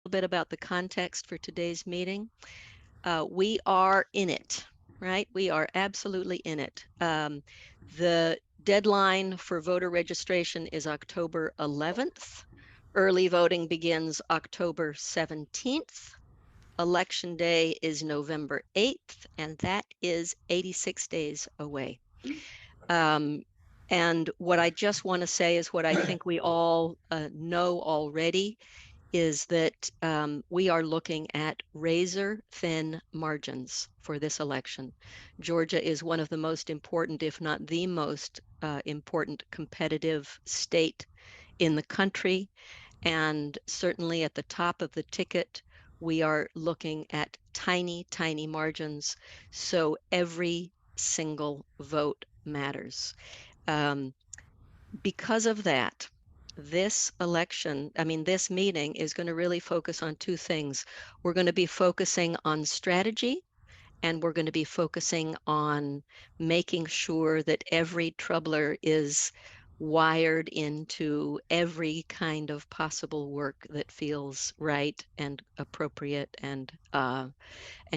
bit about the context for today's meeting. We are in it, right? We are absolutely in it. The deadline for voter registration is October 11th. Early voting begins October 17th. Election day is November 8th, and that is 86 days away. Um, and what I just want to say is what I think we all know already is that we are looking at razor thin margins for this election. Georgia is one of the most important, if not the most important competitive state in the country. And certainly at the top of the ticket, we are looking at tiny, tiny margins. So every single vote matters. Um, because of that, this meeting is going to really focus on two things. We're going to be focusing on strategy, and we're going to be focusing on making sure that every troubler is wired into every kind of possible work that feels right and appropriate and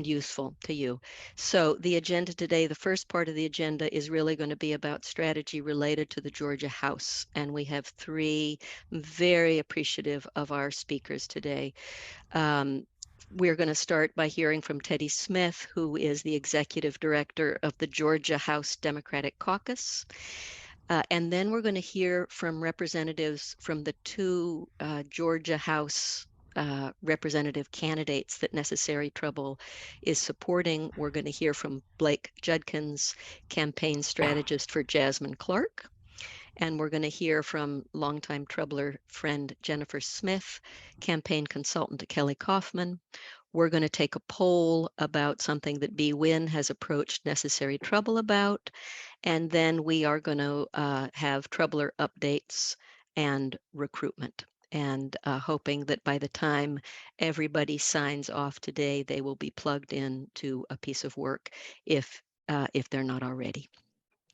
useful to you. So the agenda today, the first part of the agenda is really going to be about strategy related to the Georgia House. And we have three very appreciative of our speakers today. We're going to start by hearing from Teddy Smyth, who is the executive director of the Georgia House Democratic Caucus. And then we're going to hear from representatives from the two Georgia House representative candidates that Necessary Trouble is supporting. We're going to hear from Blake Judkins, campaign strategist for Jasmine Clark. And we're going to hear from longtime troubler friend Jennifer Smith, campaign consultant to Kelly Coffman. We're going to take a poll about something that B. Wynn has approached Necessary Trouble about. And then we are going to have troubler updates and recruitment. And hoping that by the time everybody signs off today, they will be plugged in to a piece of work if they're not already.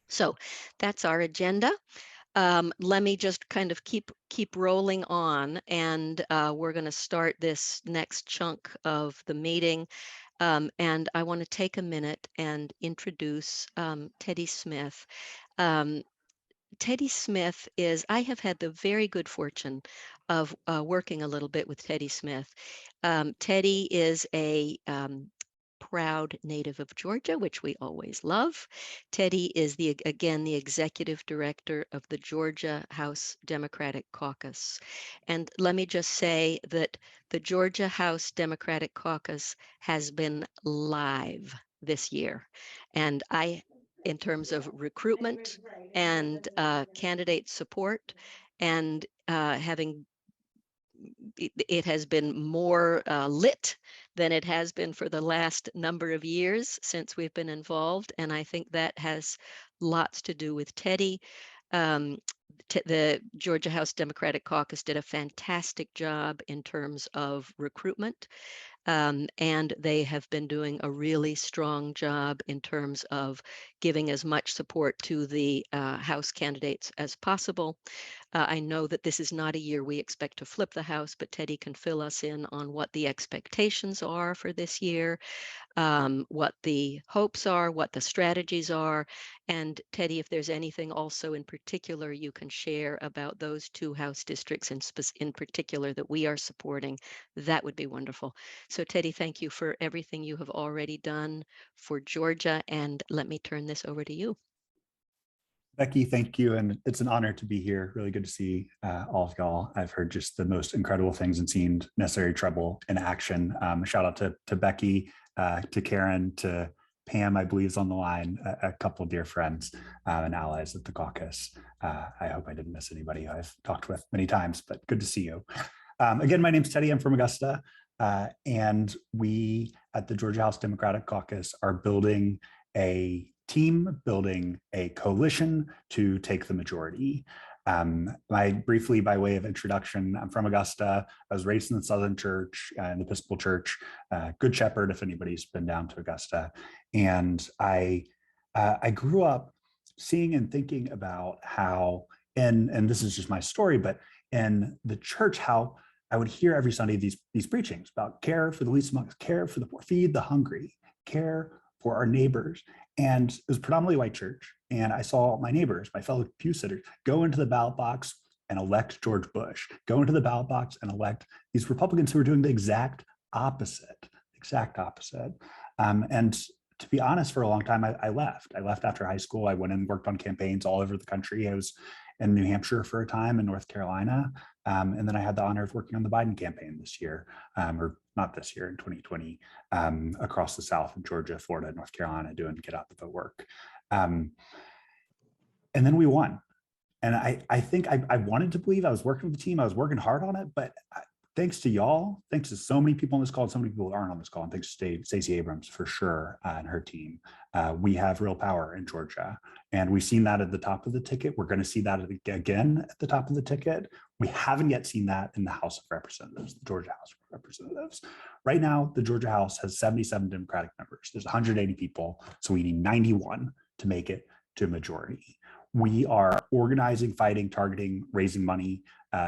So that's our agenda. Let me just kind of keep rolling on, and we're going to start this next chunk of the meeting. And I want to take a minute and introduce Teddy Smyth. Um, Teddy Smyth I have had the very good fortune of working a little bit with Teddy Smyth. Teddy is a proud native of Georgia, which we always love. Teddy is again the executive director of the Georgia House Democratic Caucus. And let me just say that the Georgia House Democratic Caucus has been live this year. And in terms of recruitment and candidate support, and it has been more lit than it has been for the last number of years since we've been involved. And I think that has lots to do with Teddy. The Georgia House Democratic Caucus did a fantastic job in terms of recruitment. And they have been doing a really strong job in terms of giving as much support to the House candidates as possible. I know that this is not a year we expect to flip the House, but Teddy can fill us in on what the expectations are for this year, what the hopes are, what the strategies are. And Teddy, if there's anything also in particular you can share about those two House districts in particular that we are supporting, that would be wonderful. So Teddy, thank you for everything you have already done for Georgia. And let me turn this over to you. Becky, thank you. And it's an honor to be here. Really good to see all of y'all. I've heard just the most incredible things and seen Necessary Trouble in action. Shout out to Becky, to Karen, to Pam, I believe is on the line, a couple of dear friends and allies at the caucus. I hope I didn't miss anybody who I've talked with many times, but good to see you. Again, my name's Teddy. I'm from Augusta. And we at the Georgia House Democratic Caucus are building a team, building a coalition to take the majority. Briefly, by way of introduction, I'm from Augusta. I was raised in the Southern Church, in the Episcopal Church, Good Shepherd, if anybody's been down to Augusta. And I grew up seeing and thinking about how, and this is just my story, but in the church, how I would hear every Sunday these preachings about care for the least among us, care for the poor, feed the hungry, care for our neighbors. And it was predominantly white church. And I saw my neighbors, my fellow pew sitters, go into the ballot box and elect George Bush, go into the ballot box and elect these Republicans who are doing the exact opposite. And to be honest, for a long time, I left. I left after high school. I went and worked on campaigns all over the country. I was in New Hampshire for a time, in North Carolina. And then I had the honor of working on the Biden campaign this year, or not this year, in 2020, across the South in Georgia, Florida, North Carolina, doing get out the vote work. And then we won. And I think I wanted to believe I was working with the team. I was working hard on it, but thanks to y'all, thanks to so many people on this call, and so many people who aren't on this call, and thanks to Stacey Abrams for sure and her team, we have real power in Georgia. And we've seen that at the top of the ticket. We're going to see that again at the top of the ticket. We haven't yet seen that in the House of Representatives, the Georgia House of Representatives. Right now, the Georgia House has 77 Democratic members. There's 180 people, so we need 91 to make it to a majority. We are organizing, fighting, targeting, raising money,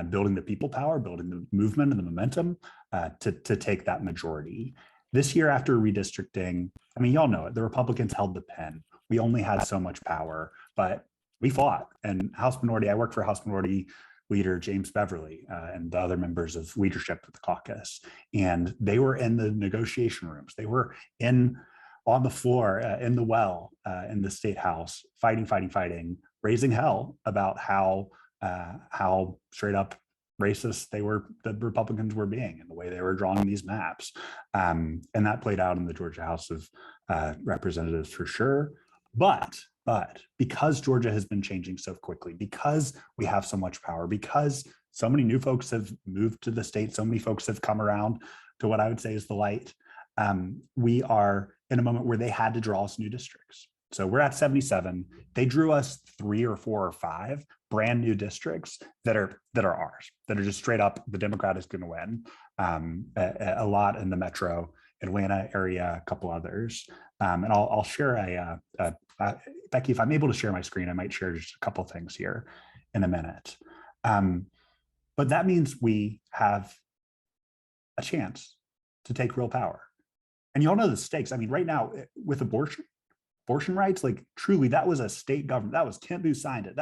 building the people power, building the movement and the momentum to take that majority. This year, after redistricting, I mean, y'all know it, the Republicans held the pen. We only had so much power, but we fought. And House Minority, I worked for House Minority Leader James Beverly and the other members of leadership of the caucus. And they were in the negotiation rooms. They were on the floor, in the well, in the state house, fighting, raising hell about how straight up racist the Republicans were being and the way they were drawing these maps. And that played out in the Georgia House of Representatives for sure. But because Georgia has been changing so quickly, because we have so much power, because so many new folks have moved to the state, so many folks have come around to what I would say is the light, we are in a moment where they had to draw us new districts. So we're at 77. They drew us 3 or 4 or 5 brand new districts that are ours, that are just straight up, the Democrat is going to win. A lot in the metro Atlanta area, a couple others. And I'll share Becky, if I'm able to share my screen, I might share just a couple things here in a minute. But that means we have a chance to take real power. And you all know the stakes. I mean, right now with abortion rights, like truly, that was a state government. That was Kent who signed it.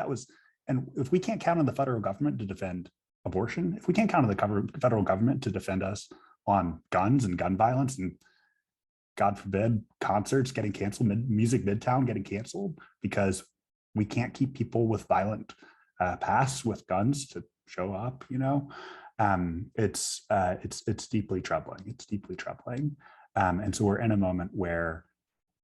And if we can't count on the federal government to defend abortion, if we can't count on the federal government to defend us on guns and gun violence, and God forbid, concerts getting canceled, Music Midtown getting canceled because we can't keep people with violent pasts with guns to show up, it's deeply troubling. It's deeply troubling. And so we're in a moment where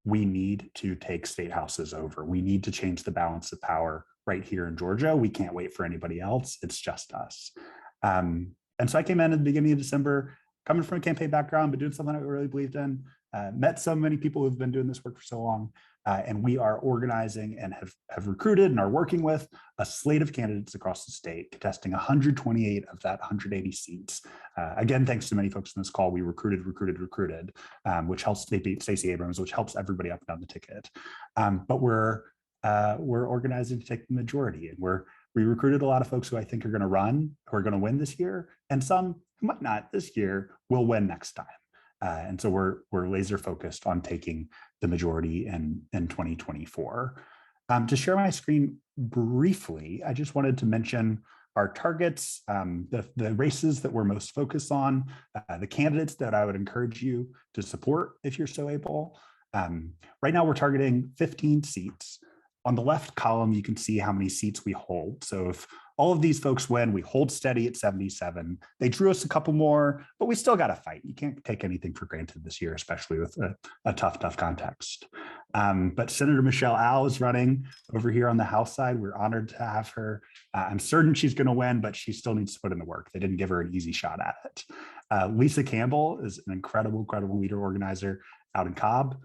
we need to take state houses over. We need to change the balance of power right here in Georgia. We can't wait for anybody else. It's just us. And so I came in at the beginning of December, coming from a campaign background, but doing something I really believed in, met so many people who've been doing this work for so long. And we are organizing and have recruited and are working with a slate of candidates across the state, contesting 128 of that 180 seats. Again, thanks to many folks in this call, we recruited, which helps Stacey Abrams, which helps everybody up and down the ticket. But we're organizing to take the majority, and we recruited a lot of folks who I think are going to run, who are going to win this year, and some who might not this year will win next time. And so we're laser focused on taking the majority in 2024. To share my screen briefly, I just wanted to mention our targets, the races that we're most focused on, the candidates that I would encourage you to support if you're so able. Right now we're targeting 15 seats. On the left column, you can see how many seats we hold. So if all of these folks win, we hold steady at 77. They drew us a couple more, but we still got to fight. You can't take anything for granted this year, especially with a tough context. But Senator Michelle Au is running over here on the House side. We're honored to have her. I'm certain she's going to win, but she still needs to put in the work. They didn't give her an easy shot at it. Lisa Campbell is an incredible leader organizer out in Cobb.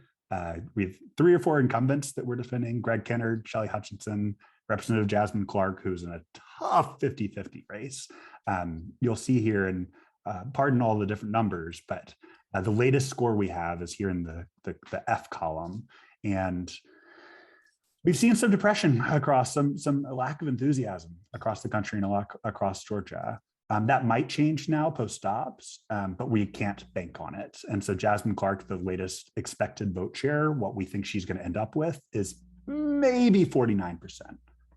We have 3 or 4 incumbents that we're defending: Greg Kennard, Shelley Hutchinson, Representative Jasmine Clark, who's in a tough 50-50 race. You'll see here, and pardon all the different numbers, but the latest score we have is here in the F column. And we've seen some depression across, some lack of enthusiasm across the country and across Georgia. That might change now post-ops, but we can't bank on it. And so Jasmine Clark, the latest expected vote share, what we think she's going to end up with is maybe 49%.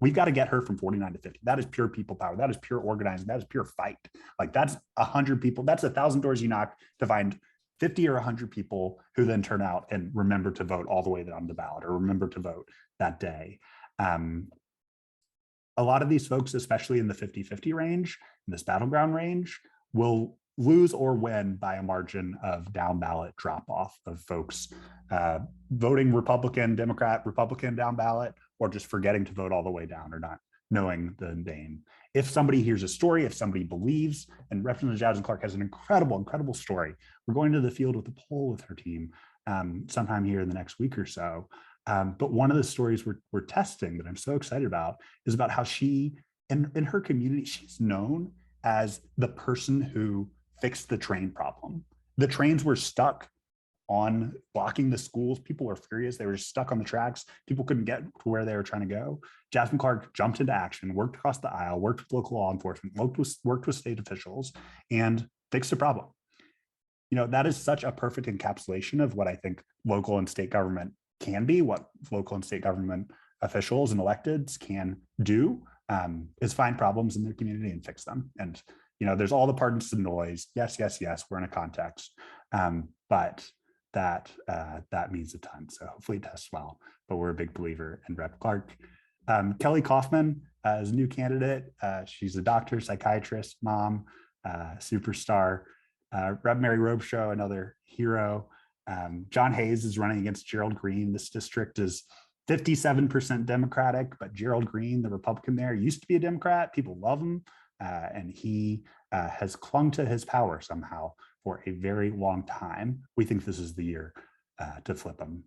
We've got to get her from 49 to 50. That is pure people power. That is pure organizing. That is pure fight. Like that's 100 people. That's 1,000 doors you knock to find 50 or 100 people who then turn out and remember to vote all the way on the ballot or remember to vote that day. A lot of these folks, especially in the 50-50 range, in this battleground range, will lose or win by a margin of down ballot drop off of folks voting Republican, Democrat, Republican down ballot, or just forgetting to vote all the way down or not knowing the name. If somebody hears a story, if somebody believes, and Representative Jasmine Clark has an incredible, incredible story. We're going to the field with a poll with her team sometime here in the next week or so. But one of the stories we're testing that I'm so excited about is about how she, in her community, she's known as the person who fixed the train problem. The trains were stuck on blocking the schools. People were furious. They were just stuck on the tracks. People couldn't get to where they were trying to go. Jasmine Clark jumped into action, worked across the aisle, worked with local law enforcement, worked with state officials, and fixed the problem. You know, that is such a perfect encapsulation of what I think local and state government can be, what local and state government officials and electeds can do, is find problems in their community and fix them. And, you know, there's all the partisan noise. Yes, yes, yes, we're in a context, but that means a ton. So hopefully it tests well, but we're a big believer in Rep. Clark. Kelly Coffman is a new candidate. She's a doctor, psychiatrist, mom, superstar. Rep. Mary Robichaud, another hero. John Hayes is running against Gerald Green. This district is 57% Democratic, but Gerald Green, the Republican there, used to be a Democrat. People love him, and he has clung to his power somehow for a very long time. We think this is the year to flip him.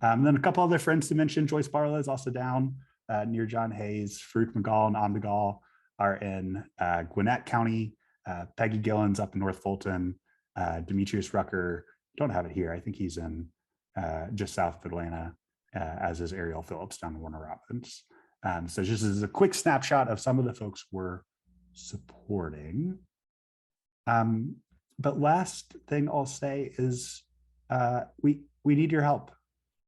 And then a couple other friends to mention. Joyce Barlow is also down near John Hayes. Farouk Magal and Amdagal are in Gwinnett County. Peggy Gillen's up in North Fulton. Demetrius Rucker, don't have it here. I think he's in just south of Atlanta, as is Ariel Phillips down in Warner Robins. So just as a quick snapshot of some of the folks we're supporting. But last thing I'll say is we need your help.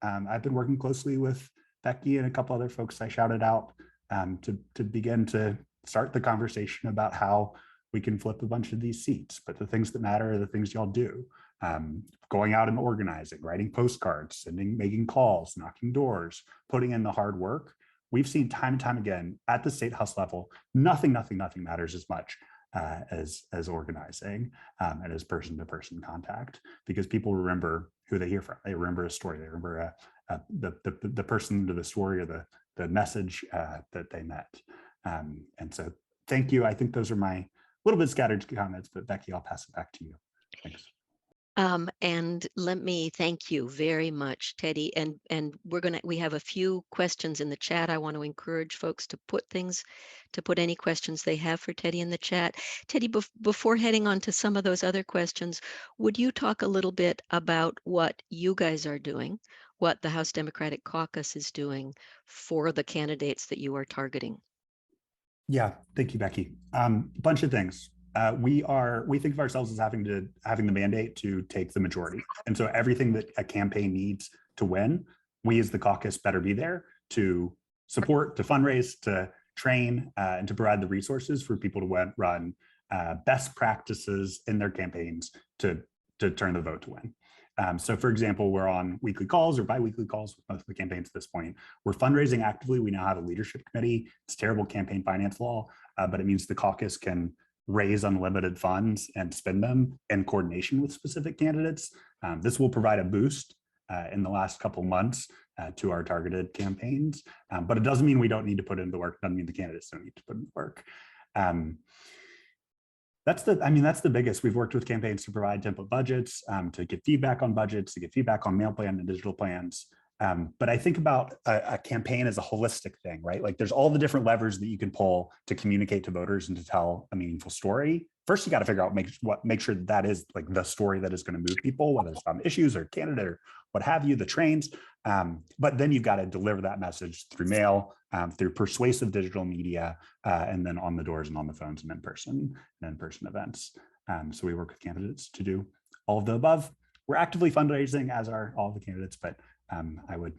I've been working closely with Becky and a couple other folks I shouted out to begin to start the conversation about how we can flip a bunch of these seats. But the things that matter are the things y'all do. Going out and organizing, writing postcards, making calls, knocking doors, putting in the hard work. We've seen time and time again at the state house level, nothing matters as much as organizing and as person-to-person contact, because people remember who they hear from. They remember a story. They remember the person to the story or the message that they met. And so thank you. I think those are my little bit scattered comments, but Becky, I'll pass it back to you. Thanks. And let me thank you very much, Teddy. And we have a few questions in the chat. I want to encourage folks to put any questions they have for Teddy in the chat. Teddy, before heading on to some of those other questions, would you talk a little bit about what you guys are doing, what the House Democratic Caucus is doing for the candidates that you are targeting? Yeah, thank you, Becky. A bunch of things. We think of ourselves as having the mandate to take the majority. And so everything that a campaign needs to win, we as the caucus better be there to support, to fundraise, to train, and to provide the resources for people to run best practices in their campaigns to turn the vote to win. So for example, we're on weekly calls or bi-weekly calls with most of the campaigns at this point. We're fundraising actively. We now have a leadership committee. It's terrible campaign finance law, but it means the caucus can raise unlimited funds and spend them in coordination with specific candidates. This will provide a boost in the last couple months to our targeted campaigns, but it doesn't mean we don't need to put in the work. It doesn't mean the candidates don't need to put in the work. That's the biggest. We've worked with campaigns to provide template budgets, to get feedback on budgets, to get feedback on mail plan and digital plans. But I think about a campaign as a holistic thing, right? Like there's all the different levers that you can pull to communicate to voters and to tell a meaningful story. First, you got to figure out make sure that is like the story that is going to move people, whether it's on issues or candidate or what have you, the trains. But then you've got to deliver that message through mail, through persuasive digital media, and then on the doors and on the phones and in-person events. So we work with candidates to do all of the above. We're actively fundraising, as are all the candidates, but I would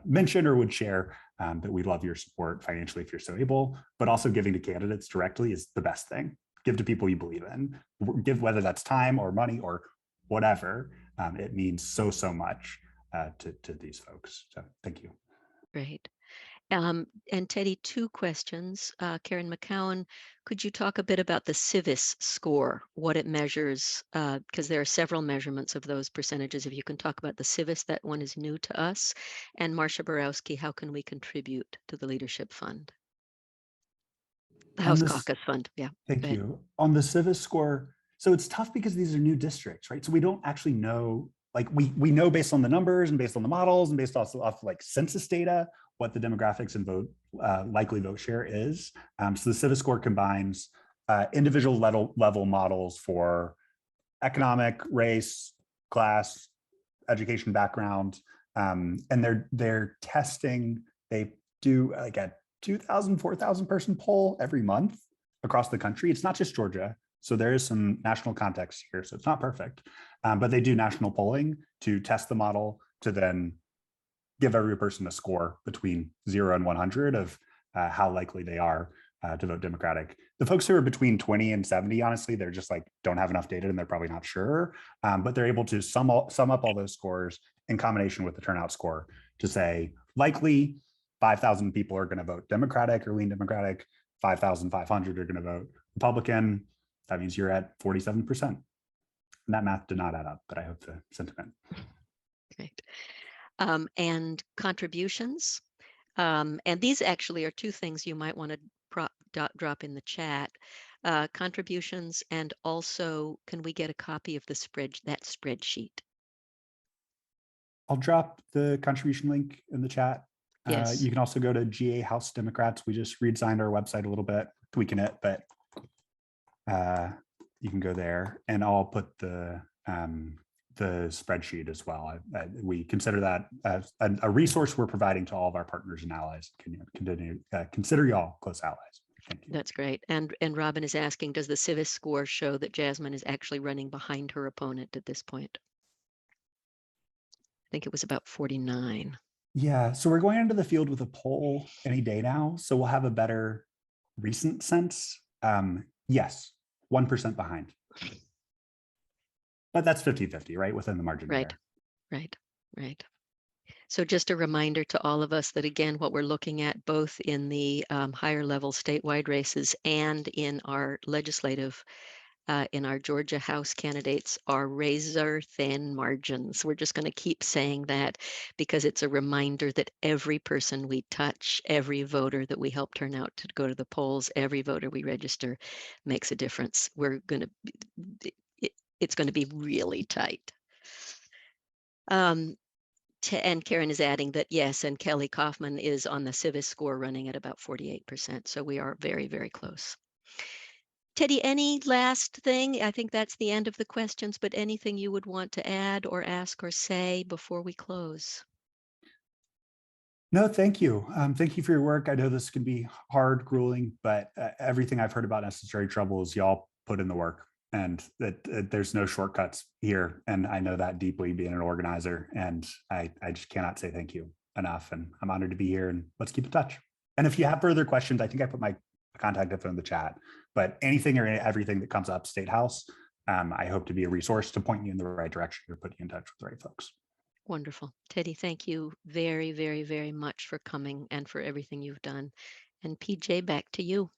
mention or would share that we'd love your support financially if you're so able, but also giving to candidates directly is the best thing. Give to people you believe in. Give, whether that's time or money or whatever. It means so much to these folks. So thank you. Great. And Teddy, 2 questions. Karen McCowan, could you talk a bit about the Civis score, what it measures? Because there are several measurements of those percentages. If you can talk about the Civis, that one is new to us. And Marcia Borowski, how can we contribute to the Leadership Fund? The House Caucus Fund, yeah. Thank you. On the Civis score, so it's tough because these are new districts, right? So we don't actually know, like we know based on the numbers and based on the models and based also off like census data, what the demographics and likely vote share is. So the Civis score combines individual level models for economic, race, class, education background, and they're testing. They do like a 2,000, 4,000 person poll every month across the country. It's not just Georgia. So there is some national context here. So it's not perfect, but they do national polling to test the model to then give every person a score between 0 and 100 of how likely they are to vote Democratic. The folks who are between 20 and 70, honestly, they're just like, don't have enough data and they're probably not sure, but they're able to sum up all those scores in combination with the turnout score to say, likely 5,000 people are going to vote Democratic or lean Democratic, 5,500 are going to vote Republican. That means you're at 47%. And that math did not add up, but I hope the sentiment. Great. And contributions. And these actually are 2 things you might want to drop in the chat. Contributions, and also, can we get a copy of that spreadsheet? I'll drop the contribution link in the chat. Yes. You can also go to GA House Democrats. We just redesigned our website a little bit, tweaking it, but you can go there, and I'll put the spreadsheet as well. We consider that as a resource we're providing to all of our partners and allies. Consider y'all close allies. Thank you. That's great. And Robin is asking, does the Civis score show that Jasmine is actually running behind her opponent at this point? I think it was about 49. Yeah, so we're going into the field with a poll any day now, so we'll have a better recent sense. Yes, 1% behind. But that's 50-50, right? Within the margin. Right, right. So just a reminder to all of us that, again, what we're looking at both in the higher level statewide races and in our legislative, in our Georgia House candidates, are razor thin margins. We're just going to keep saying that because it's a reminder that every person we touch, every voter that we help turn out to go to the polls, every voter we register makes a difference. It's going to be really tight. And Karen is adding that, yes, and Kelly Coffman is on the Civis score running at about 48%. So we are very, very close. Teddy, any last thing? I think that's the end of the questions, but anything you would want to add or ask or say before we close? No, thank you. Thank you for your work. I know this can be hard, grueling, but everything I've heard about Necessary Trouble is y'all put in the work, and that there's no shortcuts here. And I know that deeply, being an organizer, and I just cannot say thank you enough. And I'm honored to be here, and let's keep in touch. And if you have further questions, I think I put my contact info in the chat, but anything or everything that comes up State House, I hope to be a resource to point you in the right direction or put you in touch with the right folks. Wonderful. Teddy, thank you very, very, very much for coming and for everything you've done. And PJ, back to you.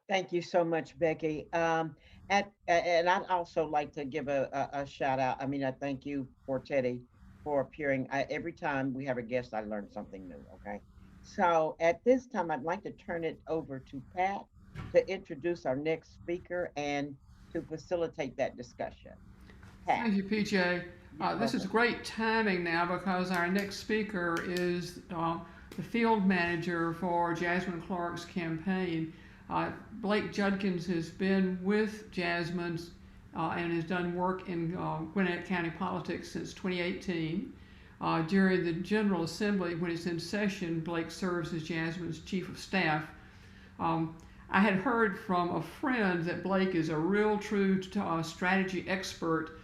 Thank you so much, Becky. And I'd also like to give a shout out. I mean, I thank you for Teddy for appearing. Every time we have a guest, I learn something new. Okay. So at this time, I'd like to turn it over to Pat to introduce our next speaker and to facilitate that discussion. Pat. Thank you, PJ. You're This is welcome. great timing now because our next speaker is the field manager for Jasmine Clark's campaign. Blake Judkins has been with Jasmine and has done work in Gwinnett County politics since 2018. During the General Assembly, when it's in session, Blake serves as Jasmine's chief of staff. I had heard from a friend that Blake is a real true strategy expert,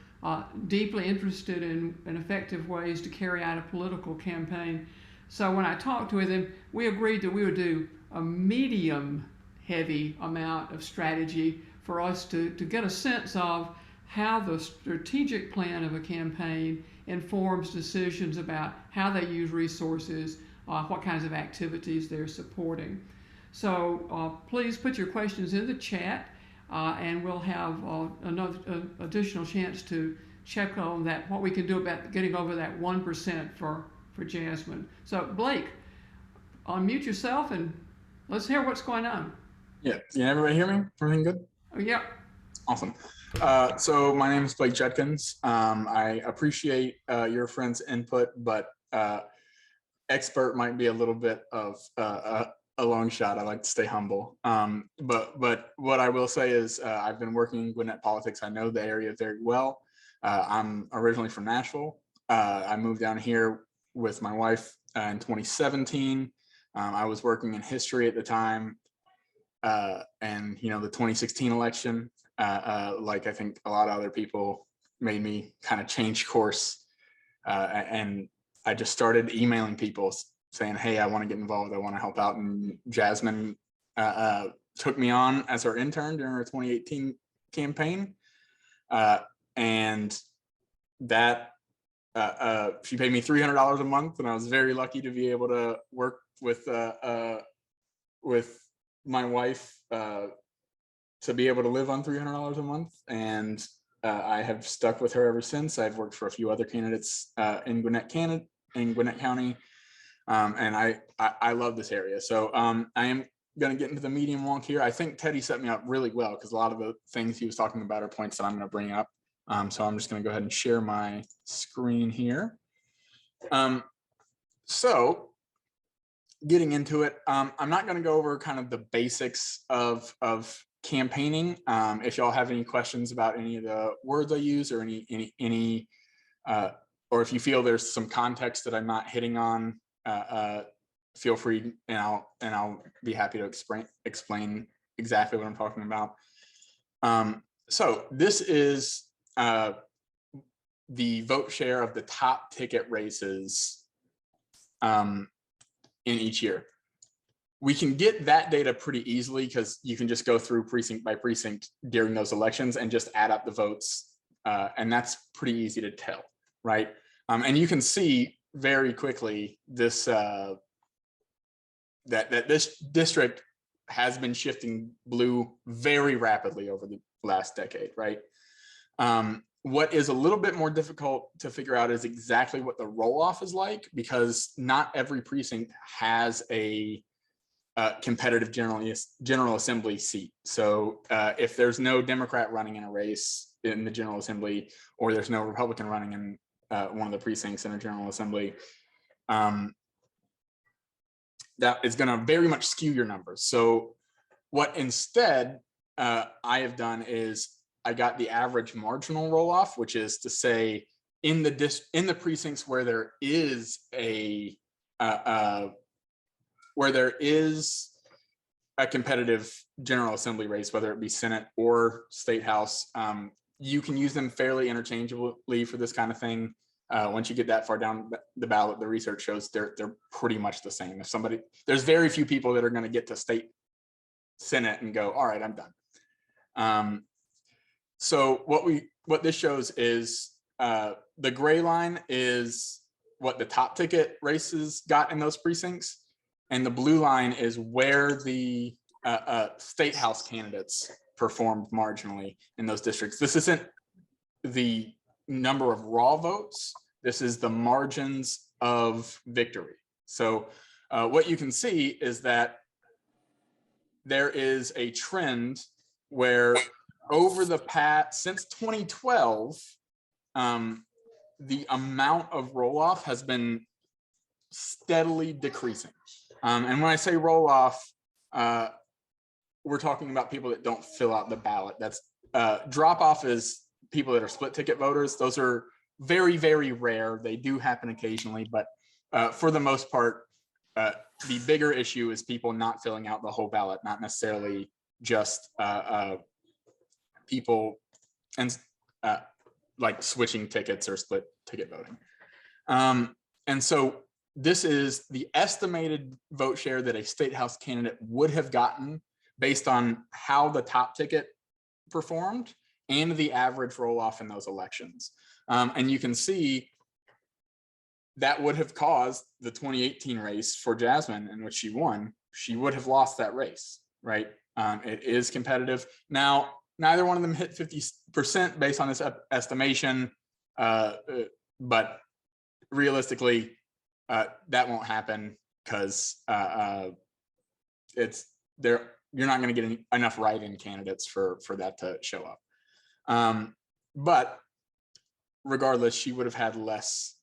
deeply interested in effective ways to carry out a political campaign. So when I talked with him, we agreed that we would do a medium heavy amount of strategy for us to get a sense of how the strategic plan of a campaign informs decisions about how they use resources, what kinds of activities they're supporting. So please put your questions in the chat, and we'll have another additional chance to check on that, what we can do about getting over that 1% for Jasmine. So Blake, unmute yourself and let's hear what's going on. Yeah, everybody hear me? Everything good? Oh, yeah. Awesome. So my name is Blake Judkins. I appreciate your friend's input, but expert might be a little bit of a long shot. I like to stay humble. But what I will say is I've been working in Gwinnett politics. I know the area very well. I'm originally from Nashville. I moved down here with my wife in 2017. I was working in history at the time. And the 2016 election, like I think a lot of other people, made me kind of change course. And I just started emailing people saying, hey, I want to get involved. I want to help out. And Jasmine took me on as her intern during her 2018 campaign. And that she paid me $300 a month. And I was very lucky to be able to work with my wife to be able to live on $300 a month. And I have stuck with her ever since. I've worked for a few other candidates in Gwinnett County. And I love this area. So I am going to get into the medium wonk here. I think Teddy set me up really well because a lot of the things he was talking about are points that I'm going to bring up. So I'm just going to go ahead and share my screen here. So getting into it, I'm not going to go over kind of the basics of campaigning. If y'all have any questions about any of the words I use or any or if you feel there's some context that I'm not hitting on, feel free, and I'll be happy to explain exactly what I'm talking about. So this is the vote share of the top ticket races in each year. We can get that data pretty easily because you can just go through precinct by precinct during those elections and just add up the votes. And that's pretty easy to tell, right? And you can see very quickly this that this district has been shifting blue very rapidly over the last decade, right? What is a little bit more difficult to figure out is exactly what the roll-off is like, because not every precinct has a competitive General Assembly seat. So if there's no Democrat running in a race in the General Assembly, or there's no Republican running in one of the precincts in a General Assembly, that is going to very much skew your numbers. So what instead I have done is I got the average marginal roll-off, which is to say in the precincts where there is a competitive General Assembly race, whether it be Senate or State House, you can use them fairly interchangeably for this kind of thing. Once you get that far down the ballot, the research shows they're pretty much the same. There's very few people that are going to get to state Senate and go, all right, I'm done. So what this shows is the gray line is what the top ticket races got in those precincts, and the blue line is where the State House candidates performed marginally in those districts. This isn't the number of raw votes. This is the margins of victory. So what you can see is that there is a trend where over the past, since 2012, the amount of roll-off has been steadily decreasing. And when I say roll-off, we're talking about people that don't fill out the ballot. That's drop-off is people that are split ticket voters. Those are very, very rare. They do happen occasionally, but for the most part, the bigger issue is people not filling out the whole ballot, not necessarily just people and like switching tickets or split ticket voting. And so this is the estimated vote share that a state house candidate would have gotten based on how the top ticket performed and the average roll off in those elections. And you can see that would have caused the 2018 race for Jasmine, in which she won. She would have lost that race, right? It is competitive. Now, neither one of them hit 50% based on this estimation, but realistically, that won't happen because it's there. You're not going to get enough write-in candidates for that to show up. But regardless, she would have had less.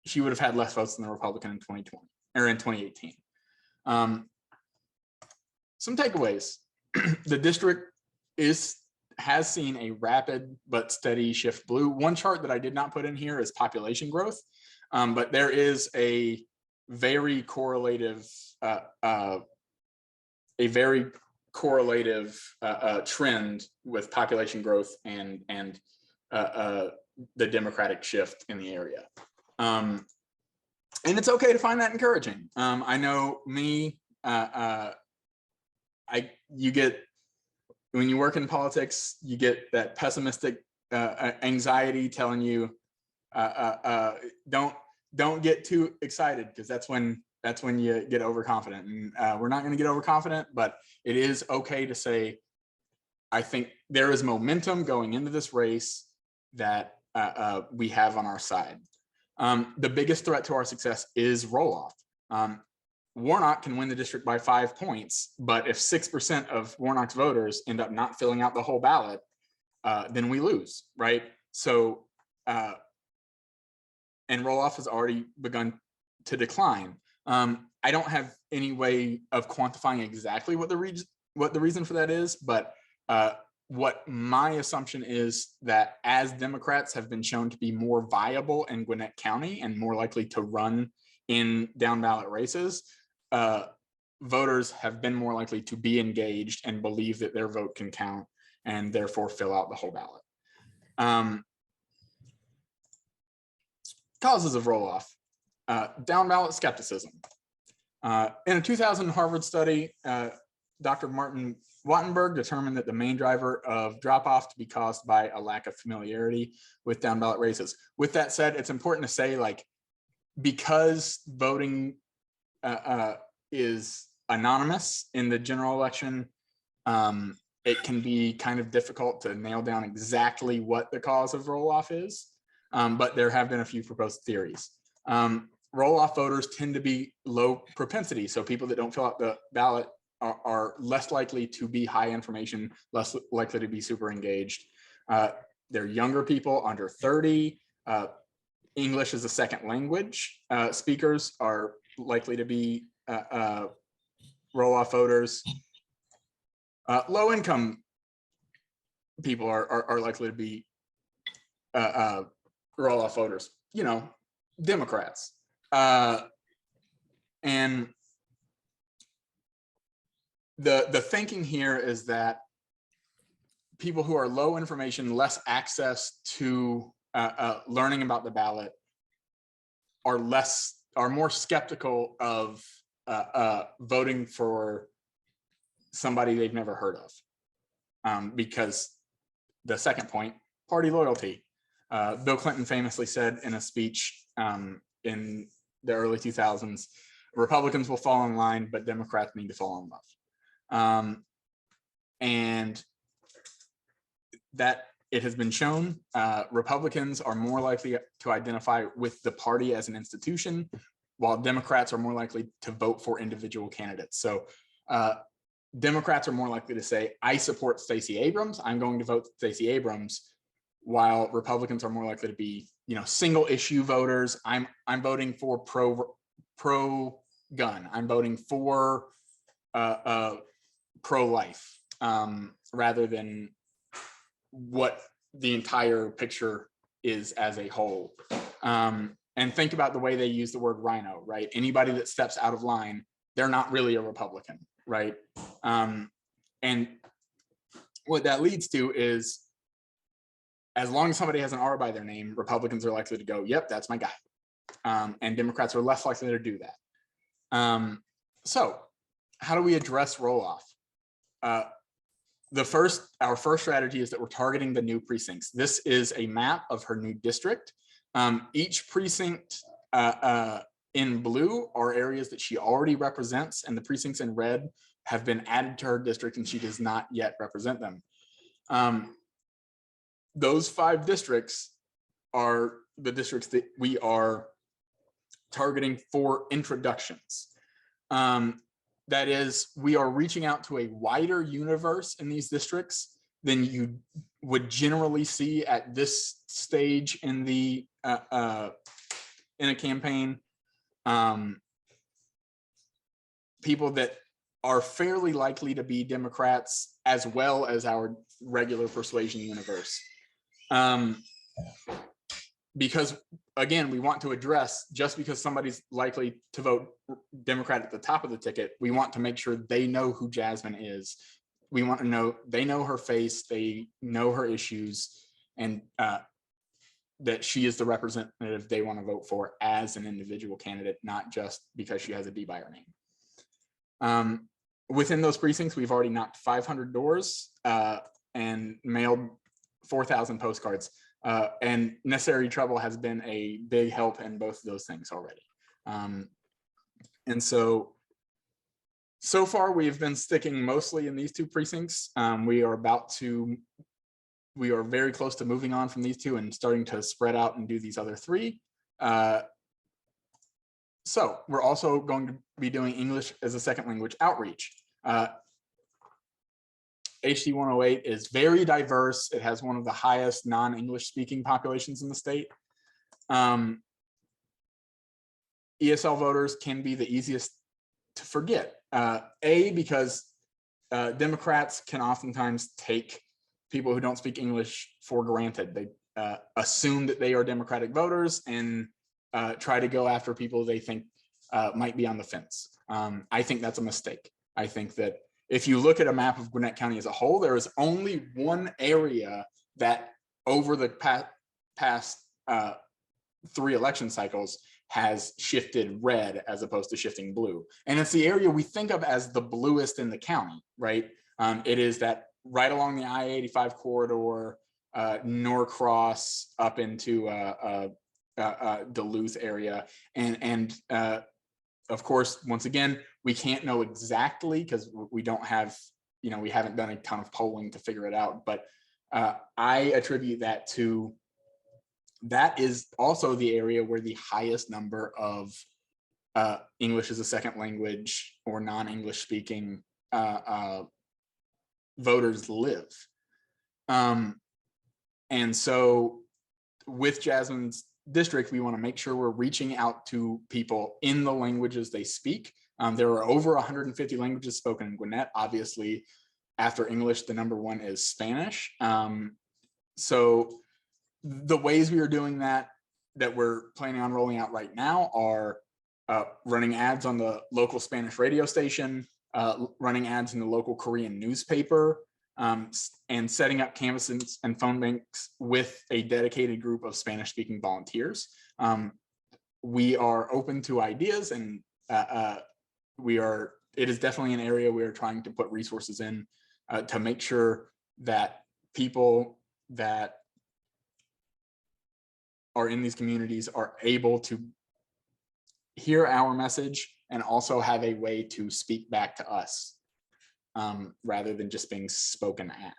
She would have had less votes than the Republican in 2020 or in 2018. Some takeaways: the district has seen a rapid but steady shift blue. One chart that I did not put in here is population growth, but there is a very correlative trend with population growth and the Democratic shift in the area. And it's okay to find that encouraging. I know me, you get, when you work in politics, you get that pessimistic anxiety telling you, don't get too excited, because that's when you get overconfident. And we're not going to get overconfident, but it is okay to say, I think there is momentum going into this race that we have on our side. The biggest threat to our success is roll-off. Warnock can win the district by 5 points, but if 6% of Warnock's voters end up not filling out the whole ballot, then we lose, right? So, and roll-off has already begun to decline. I don't have any way of quantifying exactly what the reason for that is, but what my assumption is that as Democrats have been shown to be more viable in Gwinnett County and more likely to run in down ballot races, voters have been more likely to be engaged and believe that their vote can count and therefore fill out the whole ballot. Causes of roll-off: down ballot skepticism. In a 2000 Harvard study, Dr. Martin Wattenberg determined that the main driver of drop-off to be caused by a lack of familiarity with down ballot races. With that said, it's important to say, like, because voting is anonymous in the general election, it can be kind of difficult to nail down exactly what the cause of roll-off is, but there have been a few proposed theories. Roll-off voters tend to be low propensity, so people that don't fill out the ballot are less likely to be high information, less likely to be super engaged. They're younger people, under 30. English as a second language speakers are likely to be roll-off voters. Low-income people are likely to be roll-off voters. You know, Democrats. And the thinking here is that people who are low information, less access to learning about the ballot are more skeptical of voting for somebody they've never heard of, because the second point, party loyalty. Bill Clinton famously said in a speech in the early 2000s, Republicans will fall in line, but Democrats need to fall in love. And that it has been shown Republicans are more likely to identify with the party as an institution, while Democrats are more likely to vote for individual candidates. So Democrats are more likely to say, I support Stacey Abrams, I'm going to vote Stacey Abrams, while Republicans are more likely to be, single issue voters. I'm voting for pro gun. I'm voting for pro life, rather than what the entire picture is as a whole. And think about the way they use the word rhino, right? Anybody that steps out of line, they're not really a Republican, right? And what that leads to is, as long as somebody has an R by their name, Republicans are likely to go, yep, that's my guy. And Democrats are less likely to do that. So how do we address roll-off? Our first strategy is that we're targeting the new precincts. This is a map of her new district. Each precinct in blue are areas that she already represents, and the precincts in red have been added to her district and she does not yet represent them. Those 5 districts are the districts that we are targeting for introductions. That is, we are reaching out to a wider universe in these districts than you would generally see at this stage in the in a campaign. People that are fairly likely to be Democrats, as well as our regular persuasion universe. Because again, we want to address, just because somebody's likely to vote Democrat at the top of the ticket, we want to make sure they know who Jasmine is. We want to know, they know her face, they know her issues, and that she is the representative they want to vote for as an individual candidate, not just because she has a D by her name. Within those precincts, we've already knocked 500 doors and mailed 4,000 postcards. And Necessary Trouble has been a big help in both of those things already. And so far we've been sticking mostly in these 2 precincts. We are very close to moving on from these 2 and starting to spread out and do these other 3. So we're also going to be doing English as a second language outreach. HD 108 is very diverse. It has one of the highest non-English speaking populations in the state. ESL voters can be the easiest to forget. Because Democrats can oftentimes take people who don't speak English for granted. They assume that they are Democratic voters and try to go after people they think might be on the fence. I think that's a mistake. I think that if you look at a map of Gwinnett County as a whole, there is only one area that over the past 3 election cycles has shifted red as opposed to shifting blue. And it's the area we think of as the bluest in the county, right? It is that right along the I-85 corridor, Norcross up into Duluth area. And of course, once again, we can't know exactly because we don't have, we haven't done a ton of polling to figure it out. But I attribute that to, that is also the area where the highest number of English as a second language or non-English speaking voters live. And so with Jasmine's district, we want to make sure we're reaching out to people in the languages they speak. There are over 150 languages spoken in Gwinnett. Obviously, after English, the number 1 is Spanish. So the ways we are doing that we're planning on rolling out right now are running ads on the local Spanish radio station, running ads in the local Korean newspaper, and setting up canvases and phone banks with a dedicated group of Spanish-speaking volunteers. We are open to ideas, and it is definitely an area we are trying to put resources in to make sure that people that are in these communities are able to hear our message and also have a way to speak back to us rather than just being spoken at.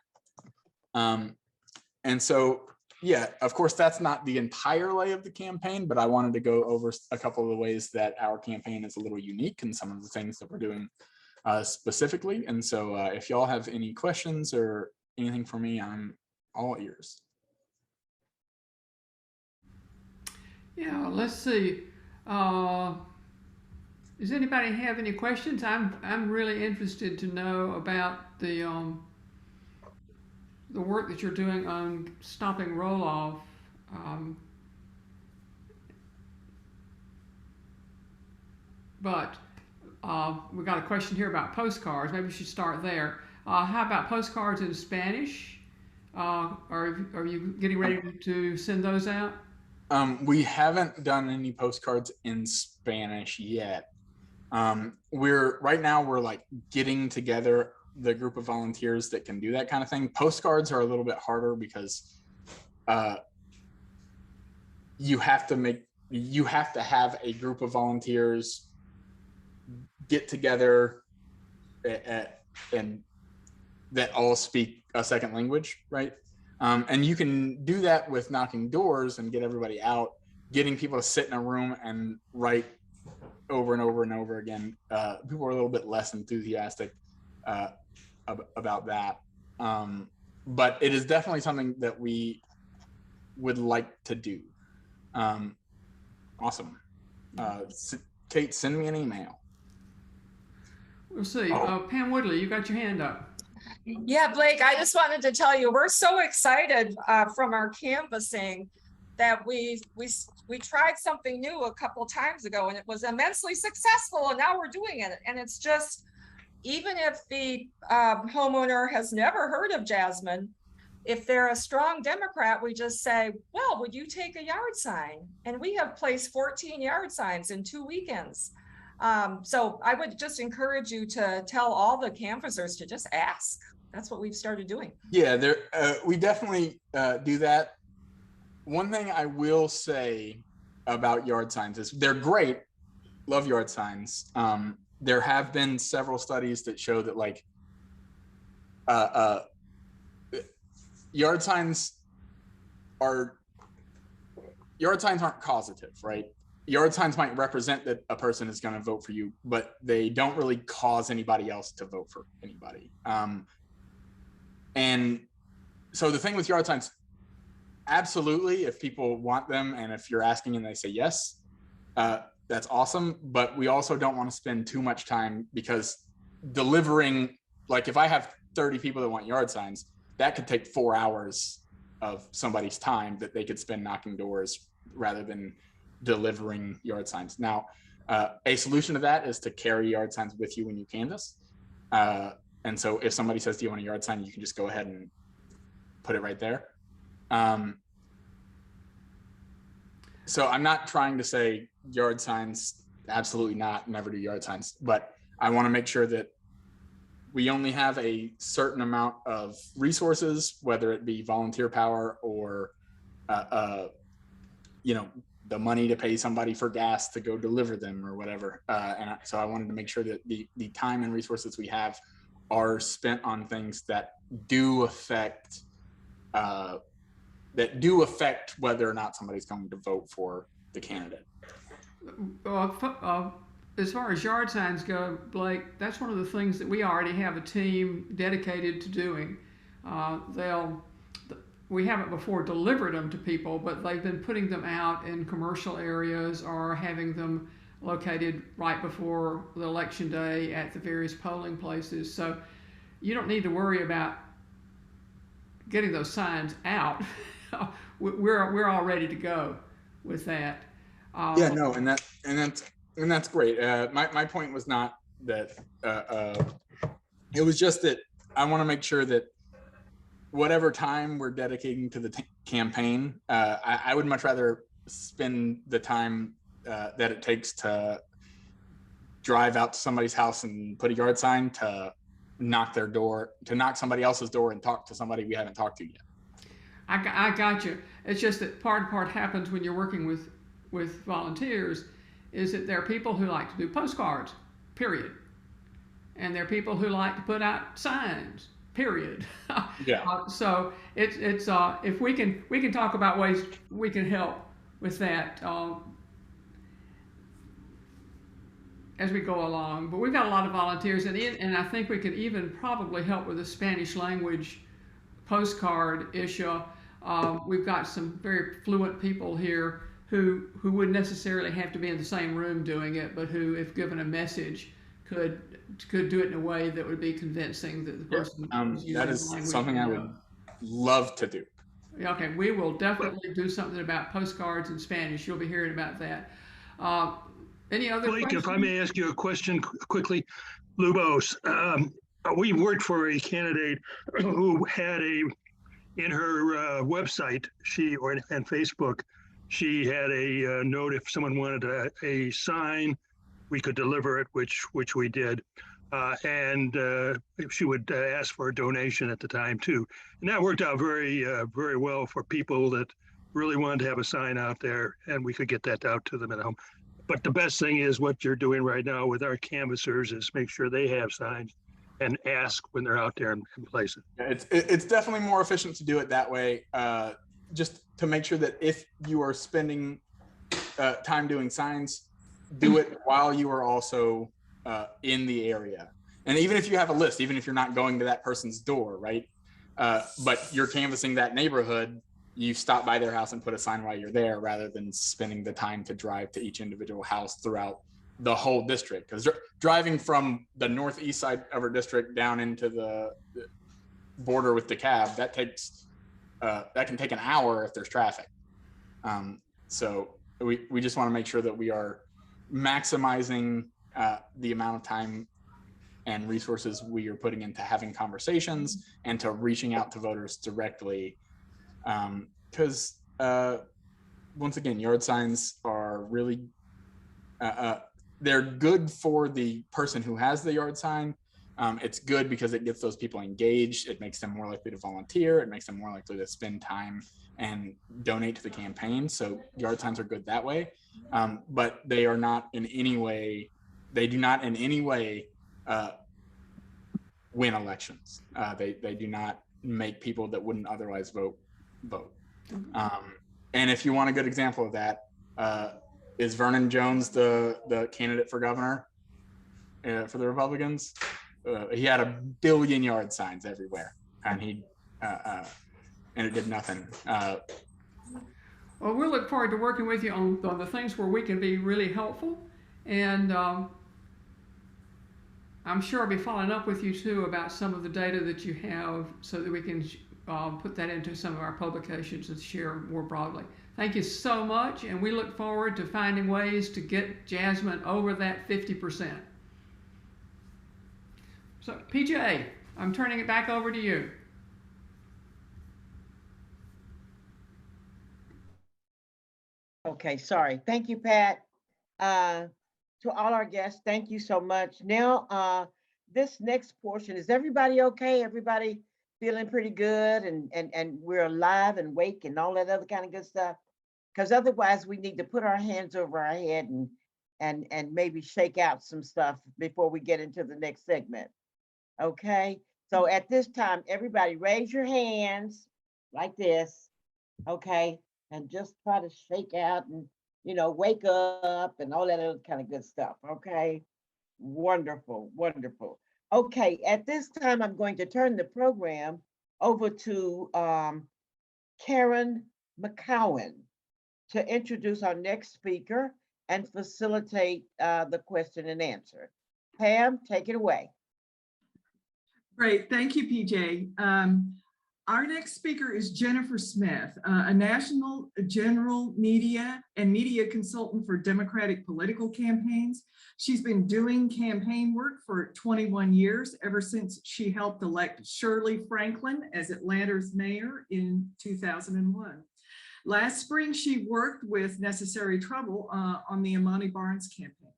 And so, yeah, of course, that's not the entire lay of the campaign, but I wanted to go over a couple of the ways that our campaign is a little unique and some of the things that we're doing specifically. And so if y'all have any questions or anything for me, I'm all ears. Yeah, let's see. Does anybody have any questions? I'm really interested to know about the work that you're doing on stopping roll-off. Um, but we got a question here about postcards. Maybe we should start there. How about postcards in Spanish? Are you getting ready to send those out? We haven't done any postcards in Spanish yet. Right now we're like getting together the group of volunteers that can do that kind of thing. Postcards are a little bit harder because you have to have a group of volunteers get together and that all speak a second language, right? And you can do that with knocking doors and get everybody out, getting people to sit in a room and write over and over and over again. People are a little bit less enthusiastic about that. But it is definitely something that we would like to do. Awesome. Kate, send me an email. We'll see. Pam Woodley, you got your hand up. Yeah, Blake, I just wanted to tell you, we're so excited from our canvassing that we tried something new a couple times ago and it was immensely successful, and now we're doing it. And it's just, even if the homeowner has never heard of Jasmine, if they're a strong Democrat, we just say, well, would you take a yard sign? And we have placed 14 yard signs in 2 weekends. So I would just encourage you to tell all the canvassers to just ask. That's what we've started doing. Yeah, we definitely do that. One thing I will say about yard signs is they're great. Love yard signs. There have been several studies that show that like yard signs aren't causative, right? Yard signs might represent that a person is going to vote for you, but they don't really cause anybody else to vote for anybody. And so the thing with yard signs, absolutely, if people want them and if you're asking and they say yes, that's awesome. But we also don't want to spend too much time, because delivering, like if I have 30 people that want yard signs, that could take 4 hours of somebody's time that they could spend knocking doors rather than delivering yard signs. Now, a solution to that is to carry yard signs with you when you canvass. And so if somebody says, do you want a yard sign? You can just go ahead and put it right there. So I'm not trying to say yard signs, absolutely not, never do yard signs, but I want to make sure that we only have a certain amount of resources, whether it be volunteer power or, the money to pay somebody for gas to go deliver them or whatever. So I wanted to make sure that the time and resources we have are spent on things that do affect whether or not somebody's going to vote for the candidate. As far as yard signs go, Blake, that's one of the things that we already have a team dedicated to doing. We haven't before delivered them to people, but they've been putting them out in commercial areas or having them located right before the election day at the various polling places. So you don't need to worry about getting those signs out. We're all ready to go with that. Yeah, no, and that's great. My point was not that. It was just that I want to make sure that whatever time we're dedicating to the campaign, I would much rather spend the time that it takes to drive out to somebody's house and put a yard sign to knock somebody else's door and talk to somebody we haven't talked to yet. I got you. It's just that part happens when you're working with volunteers, is that there are people who like to do postcards, period. And there are people who like to put out signs, period. Yeah. So it's if we can talk about ways we can help with that as we go along. But we've got a lot of volunteers, and I think we could even probably help with the Spanish language postcard issue. We've got some very fluent people here who wouldn't necessarily have to be in the same room doing it, but who, if given a message, could do it in a way that would be convincing that the person was using That the is language something they I know. would love to do. Okay, we will definitely do something about postcards in Spanish. You'll be hearing about that. Any other Blake, questions? if I may ask you a question quickly, Lubos, we worked for a candidate who had in her website, and Facebook, she had a note if someone wanted a sign, we could deliver it, which we did. And she would ask for a donation at the time too. And that worked out very well for people that really wanted to have a sign out there, and we could get that out to them at home. But the best thing is what you're doing right now with our canvassers is make sure they have signs and ask when they're out there and place it. It's definitely more efficient to do it that way, just to make sure that if you are spending time doing signs, do it while you are also in the area. And even if you have a list, even if you're not going to that person's door, right? But you're canvassing that neighborhood, you stop by their house and put a sign while you're there, rather than spending the time to drive to each individual house throughout the whole district. Because driving from the northeast side of our district down into the border with DeKalb, that can take an hour if there's traffic. So we just want to make sure that we are maximizing the amount of time and resources we are putting into having conversations and to reaching out to voters directly. Because once again, yard signs are really, they're good for the person who has the yard sign. It's good because it gets those people engaged. It makes them more likely to volunteer. It makes them more likely to spend time and donate to the campaign. So yard signs are good that way. But they are not in any way, they do not in any way win elections. They do not make people that wouldn't otherwise vote. And if you want a good example of that, is Vernon Jones the candidate for governor for the Republicans? He had 1 billion yard signs everywhere, and and it did nothing. Well, we'll look forward to working with you on the things where we can be really helpful, and I'm sure I'll be following up with you too about some of the data that you have, so that we can put that into some of our publications and share more broadly. Thank you so much, and we look forward to finding ways to get Jasmine over that 50%. So, PJ, I'm turning it back over to you. Okay, sorry. Thank you, Pat. To all our guests, thank you so much. Now, this next portion, is everybody okay? Everybody feeling pretty good and we're alive and awake and all that other kind of good stuff? Because otherwise we need to put our hands over our head and maybe shake out some stuff before we get into the next segment. Okay, so at this time, everybody raise your hands like this, okay? And just try to shake out and, wake up and all that other kind of good stuff, okay? Wonderful, wonderful. Okay, at this time, I'm going to turn the program over to Karen McCowan to introduce our next speaker and facilitate the question and answer. Pam, take it away. Great, thank you, PJ. Our next speaker is Jennifer Smith, a national general media and media consultant for Democratic political campaigns. She's been doing campaign work for 21 years, ever since she helped elect Shirley Franklin as Atlanta's mayor in 2001. Last spring, she worked with Necessary Trouble on the Imani Barnes campaign.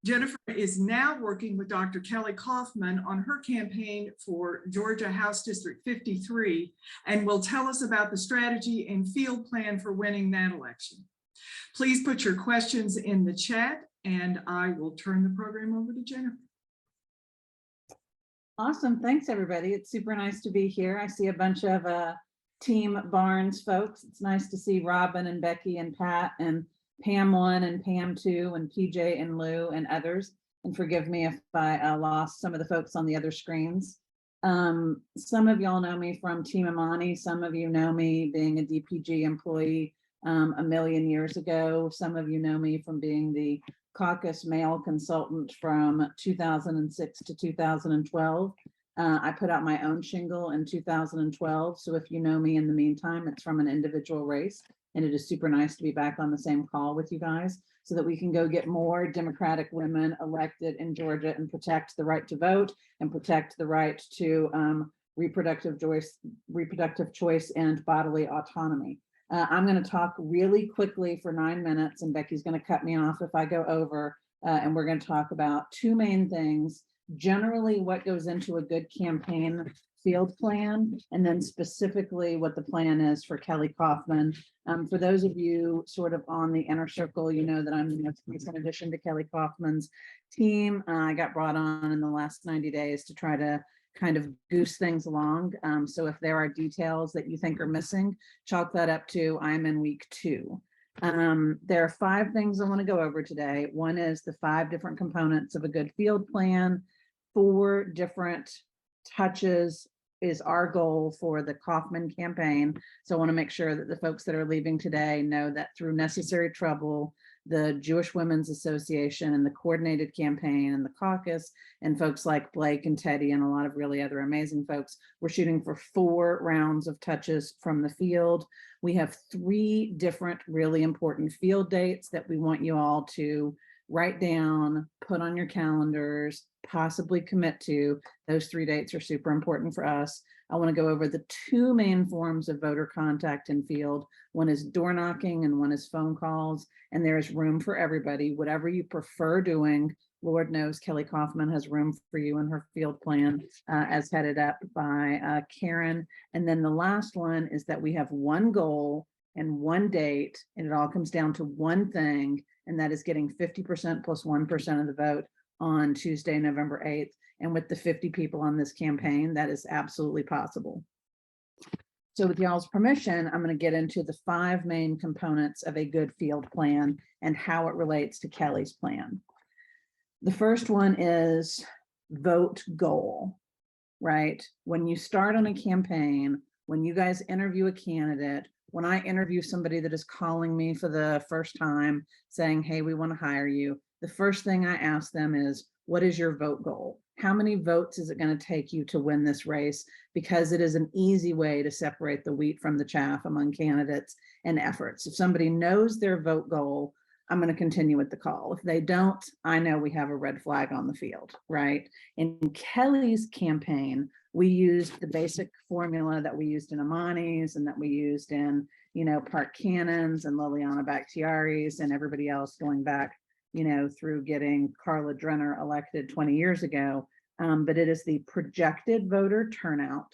Jennifer is now working with Dr. Kelly Coffman on her campaign for Georgia House District 53 and will tell us about the strategy and field plan for winning that election. Please put your questions in the chat and I will turn the program over to Jennifer. Awesome, thanks everybody. It's super nice to be here. I see a bunch of Team Barnes folks. It's nice to see Robin and Becky and Pat and Pam 1 and Pam 2 and PJ and Lou and others. And forgive me if I lost some of the folks on the other screens. Some of y'all know me from Team Imani. Some of you know me being a DPG employee a million years ago. Some of you know me from being the caucus male consultant from 2006 to 2012. I put out my own shingle in 2012. So if you know me in the meantime, it's from an individual race. And it is super nice to be back on the same call with you guys so that we can go get more Democratic women elected in Georgia and protect the right to vote and protect the right to reproductive choice and bodily autonomy. I'm going to talk really quickly for 9 minutes, and Becky's going to cut me off if I go over, and we're going to talk about two main things. Generally, what goes into a good campaign field plan, and then specifically what the plan is for Kelly Coffman. For those of you sort of on the inner circle, you know that I'm the most recent addition to Kelly Coffman's team. I got brought on in the last 90 days to try to kind of goose things along. So if there are details that you think are missing, chalk that up to I'm in week 2. There are 5 things I want to go over today. One is the 5 different components of a good field plan. 4 different touches is our goal for the Coffman campaign. So I want to make sure that the folks that are leaving today know that through necessary trouble, the Jewish Women's Association and the coordinated campaign and the caucus and folks like Blake and Teddy and a lot of really other amazing folks, we're shooting for 4 rounds of touches from the field. We have 3 different really important field dates that we want you all to write down, put on your calendars, possibly commit to. Those 3 dates are super important for us. I want to go over the 2 main forms of voter contact in field. One is door knocking and one is phone calls, and there is room for everybody. Whatever you prefer doing, Lord knows Kelly Coffman has room for you in her field plan, as headed up by Karen. And then the last one is that we have 1 goal and 1 date, and it all comes down to one thing, and that is getting 50% plus 1% of the vote on Tuesday, November 8th. And with the 50 people on this campaign, that is absolutely possible. So with y'all's permission, I'm going to get into the 5 main components of a good field plan and how it relates to Kelly's plan. The first one is vote goal, right? When you start on a campaign, when you guys interview a candidate, when I interview somebody that is calling me for the first time saying, hey, we want to hire you, the first thing I ask them is, what is your vote goal? How many votes is it going to take you to win this race? Because it is an easy way to separate the wheat from the chaff among candidates and efforts. If somebody knows their vote goal, I'm going to continue with the call. If they don't, I know we have a red flag on the field, right? In Kelly's campaign, we used the basic formula that we used in Amani's and that we used in, Park Cannons and Liliana Bakhtiari's and everybody else going back, through getting Carla Drenner elected 20 years ago. But it is the projected voter turnout,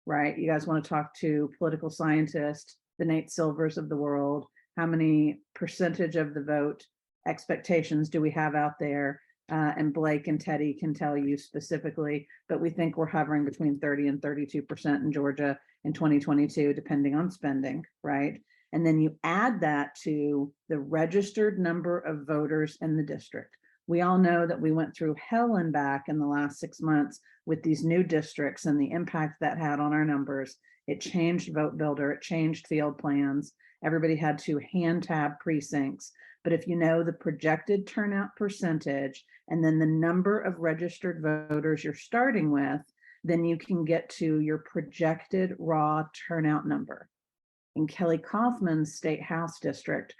right? You guys want to talk to political scientists, the Nate Silvers of the world. How many percentage of the vote expectations do we have out there? And Blake and Teddy can tell you specifically, but we think we're hovering between 30 and 32% in Georgia in 2022, depending on spending, right? And then you add that to the registered number of voters in the district. We all know that we went through hell and back in the last 6 months with these new districts and the impact that had on our numbers. It changed Vote Builder, it changed field plans. Everybody had to hand tab precincts. But if you know the projected turnout percentage and then the number of registered voters you're starting with, then you can get to your projected raw turnout number. In Kelly Coffman's state house district,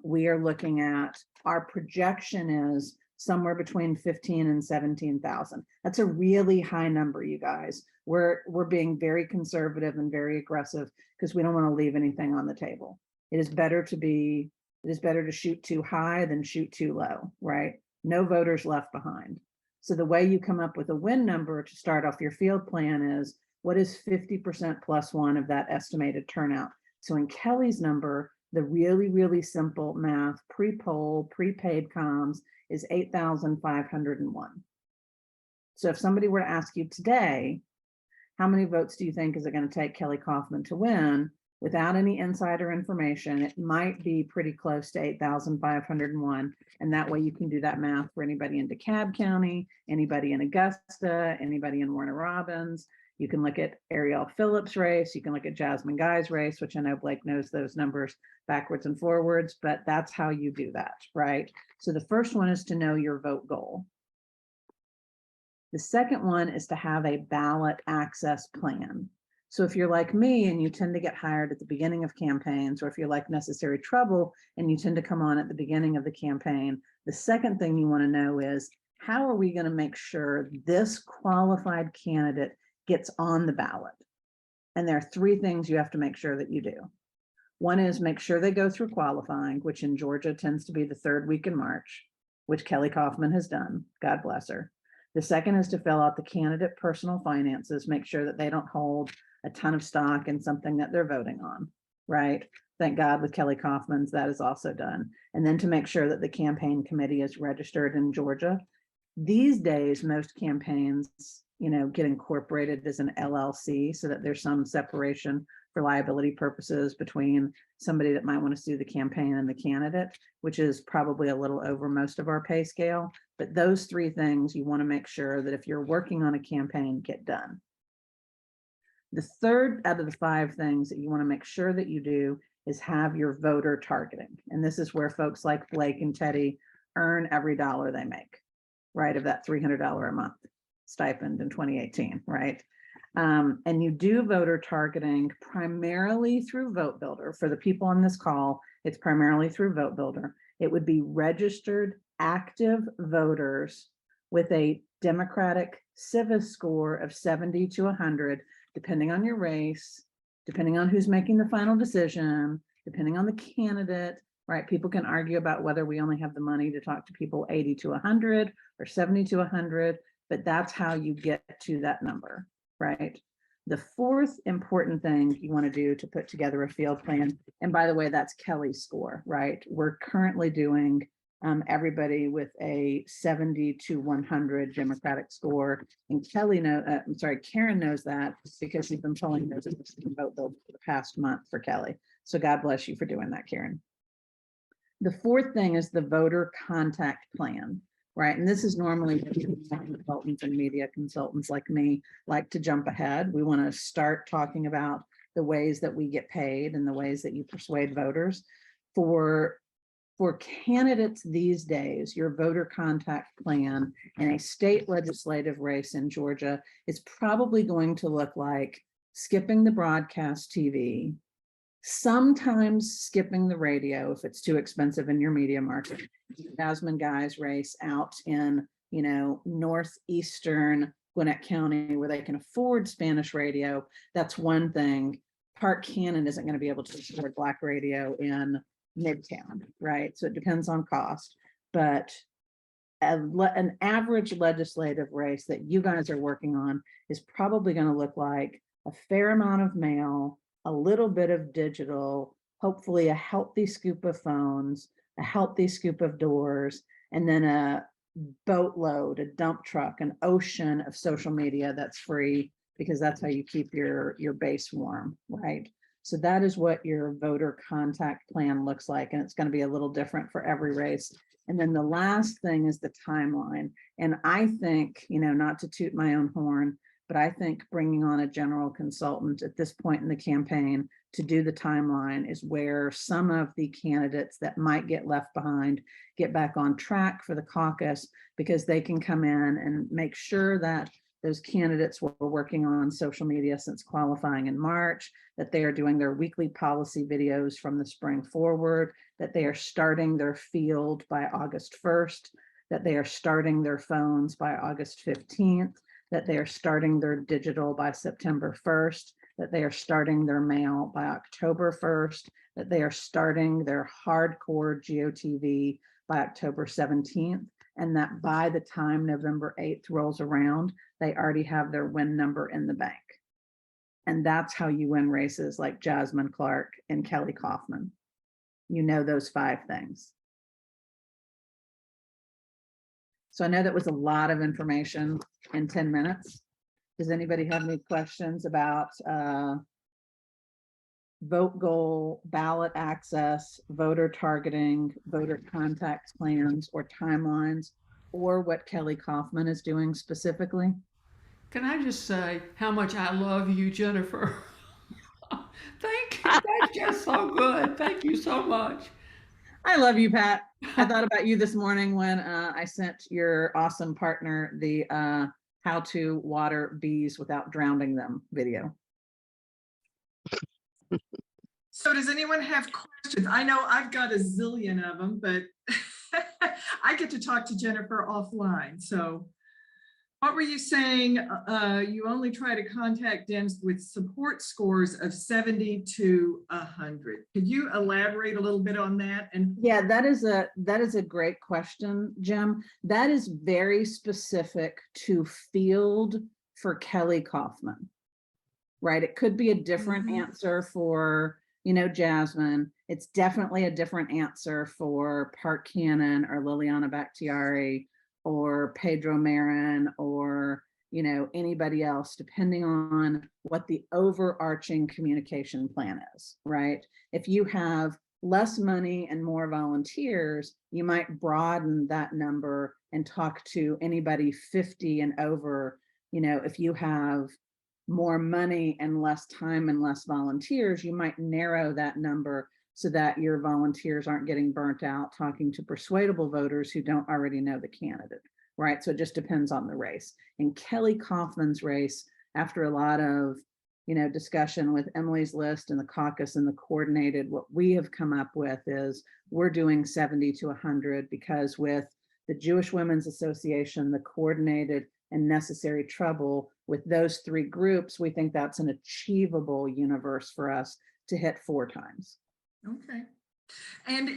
we are looking at, our projection is somewhere between 15 and 17,000. That's a really high number, you guys. We're being very conservative and very aggressive because we don't want to leave anything on the table. It is better to shoot too high than shoot too low, right? No voters left behind. So the way you come up with a win number to start off your field plan is, what is 50% plus 1 of that estimated turnout? So in Kelly's number, the really, really simple math, pre-poll, prepaid comms is 8,501. So if somebody were to ask you today, how many votes do you think is it going to take Kelly Coffman to win? Without any insider information, it might be pretty close to 8,501. And that way you can do that math for anybody in DeKalb County, anybody in Augusta, anybody in Warner Robins, You can look at Ariel Phillips' race. You can look at Jasmine Guy's race, which I know Blake knows those numbers backwards and forwards, but that's how you do that, right? So the first one is to know your vote goal. The second one is to have a ballot access plan. So if you're like me and you tend to get hired at the beginning of campaigns, or if you're like Necessary Trouble and you tend to come on at the beginning of the campaign, the second thing you want to know is, how are we going to make sure this qualified candidate gets on the ballot? And there are three things you have to make sure that you do. One is make sure they go through qualifying, which in Georgia tends to be the third week in March, which Kelly Coffman has done. God bless her. The second is to fill out the candidate personal finances, make sure that they don't hold a ton of stock in something that they're voting on, right? Thank God with Kelly Coffman's that is also done. And then to make sure that the campaign committee is registered in Georgia. These days, most campaigns, get incorporated as an LLC so that there's some separation for liability purposes between somebody that might want to sue the campaign and the candidate, which is probably a little over most of our pay scale. But those three things you want to make sure that if you're working on a campaign, get done. The third out of the five things that you want to make sure that you do is have your voter targeting. And this is where folks like Blake and Teddy earn every dollar they make, right? Of that $300 a month stipend in 2018, right? And you do voter targeting primarily through Vote Builder. For the people on this call, it's primarily through Vote Builder. It would be registered active voters with a Democratic civis score of 70 to 100, depending on your race, depending on who's making the final decision, depending on the candidate, right? People can argue about whether we only have the money to talk to people 80 to 100 or 70 to 100, but that's how you get to that number, right? The fourth important thing you want to do to put together a field plan, and by the way, that's Kelly's score, right? We're currently doing everybody with a 70 to 100 Democratic score, and Karen knows that because she's been pulling those vote bill for the past month for Kelly. So God bless you for doing that, Karen. The fourth thing is the voter contact plan, right? And this is normally consultants and media consultants like me like to jump ahead. We want to start talking about the ways that we get paid and the ways that you persuade voters. For candidates these days, your voter contact plan in a state legislative race in Georgia is probably going to look like skipping the broadcast TV, sometimes skipping the radio if it's too expensive in your media market. Jasmine Guy's race out in, northeastern Gwinnett County where they can afford Spanish radio, that's one thing. Park Cannon isn't going to be able to afford Black radio in Midtown, right? So it depends on cost, but an average legislative race that you guys are working on is probably going to look like a fair amount of mail, a little bit of digital, hopefully a healthy scoop of phones, a healthy scoop of doors, and then a boatload, a dump truck, an ocean of social media that's free, because that's how you keep your base warm, right? So that is what your voter contact plan looks like, and it's going to be a little different for every race. And then the last thing is the timeline. And I think, not to toot my own horn, but I think bringing on a general consultant at this point in the campaign to do the timeline is where some of the candidates that might get left behind get back on track for the caucus, because they can come in and make sure that those candidates were working on social media since qualifying in March, that they are doing their weekly policy videos from the spring forward, that they are starting their field by August 1st, that they are starting their phones by August 15th, that they are starting their digital by September 1st, that they are starting their mail by October 1st, that they are starting their hardcore GOTV by October 17th, and that by the time November 8th rolls around, they already have their win number in the bank. And that's how you win races like Jasmine Clark and Kelly Coffman. Those five things. So I know that was a lot of information in 10 minutes. Does anybody have any questions about vote goal, ballot access, voter targeting, voter contact plans or timelines, or what Kelly Coffman is doing specifically? Can I just say how much I love you, Jennifer? Thank you. That's just so good. Thank you so much. I love you, Pat. I thought about you this morning when I sent your awesome partner the how to water bees without drowning them video. So does anyone have questions? I know I've got a zillion of them, but I get to talk to Jennifer offline. So what were you saying? You only try to contact Dems with support scores of 70 to 100. Could you elaborate a little bit on that? And yeah, that is a great question, Jim. That is very specific to field for Kelly Coffman, right? It could be a different answer for, Jasmine. It's definitely a different answer for Park Cannon or Liliana Bakhtiari or Pedro Marin or, anybody else, depending on what the overarching communication plan is, right? If you have less money and more volunteers, you might broaden that number and talk to anybody 50 and over. If you have more money and less time and less volunteers, you might narrow that number so that your volunteers aren't getting burnt out talking to persuadable voters who don't already know the candidate, right? So it just depends on the race. In Kelly Coffman's race, after a lot of, discussion with Emily's list and the caucus and the coordinated, what we have come up with is we're doing 70 to 100 because with the Jewish Women's Association, the coordinated and necessary trouble with those three groups, we think that's an achievable universe for us to hit 4 times. okay. And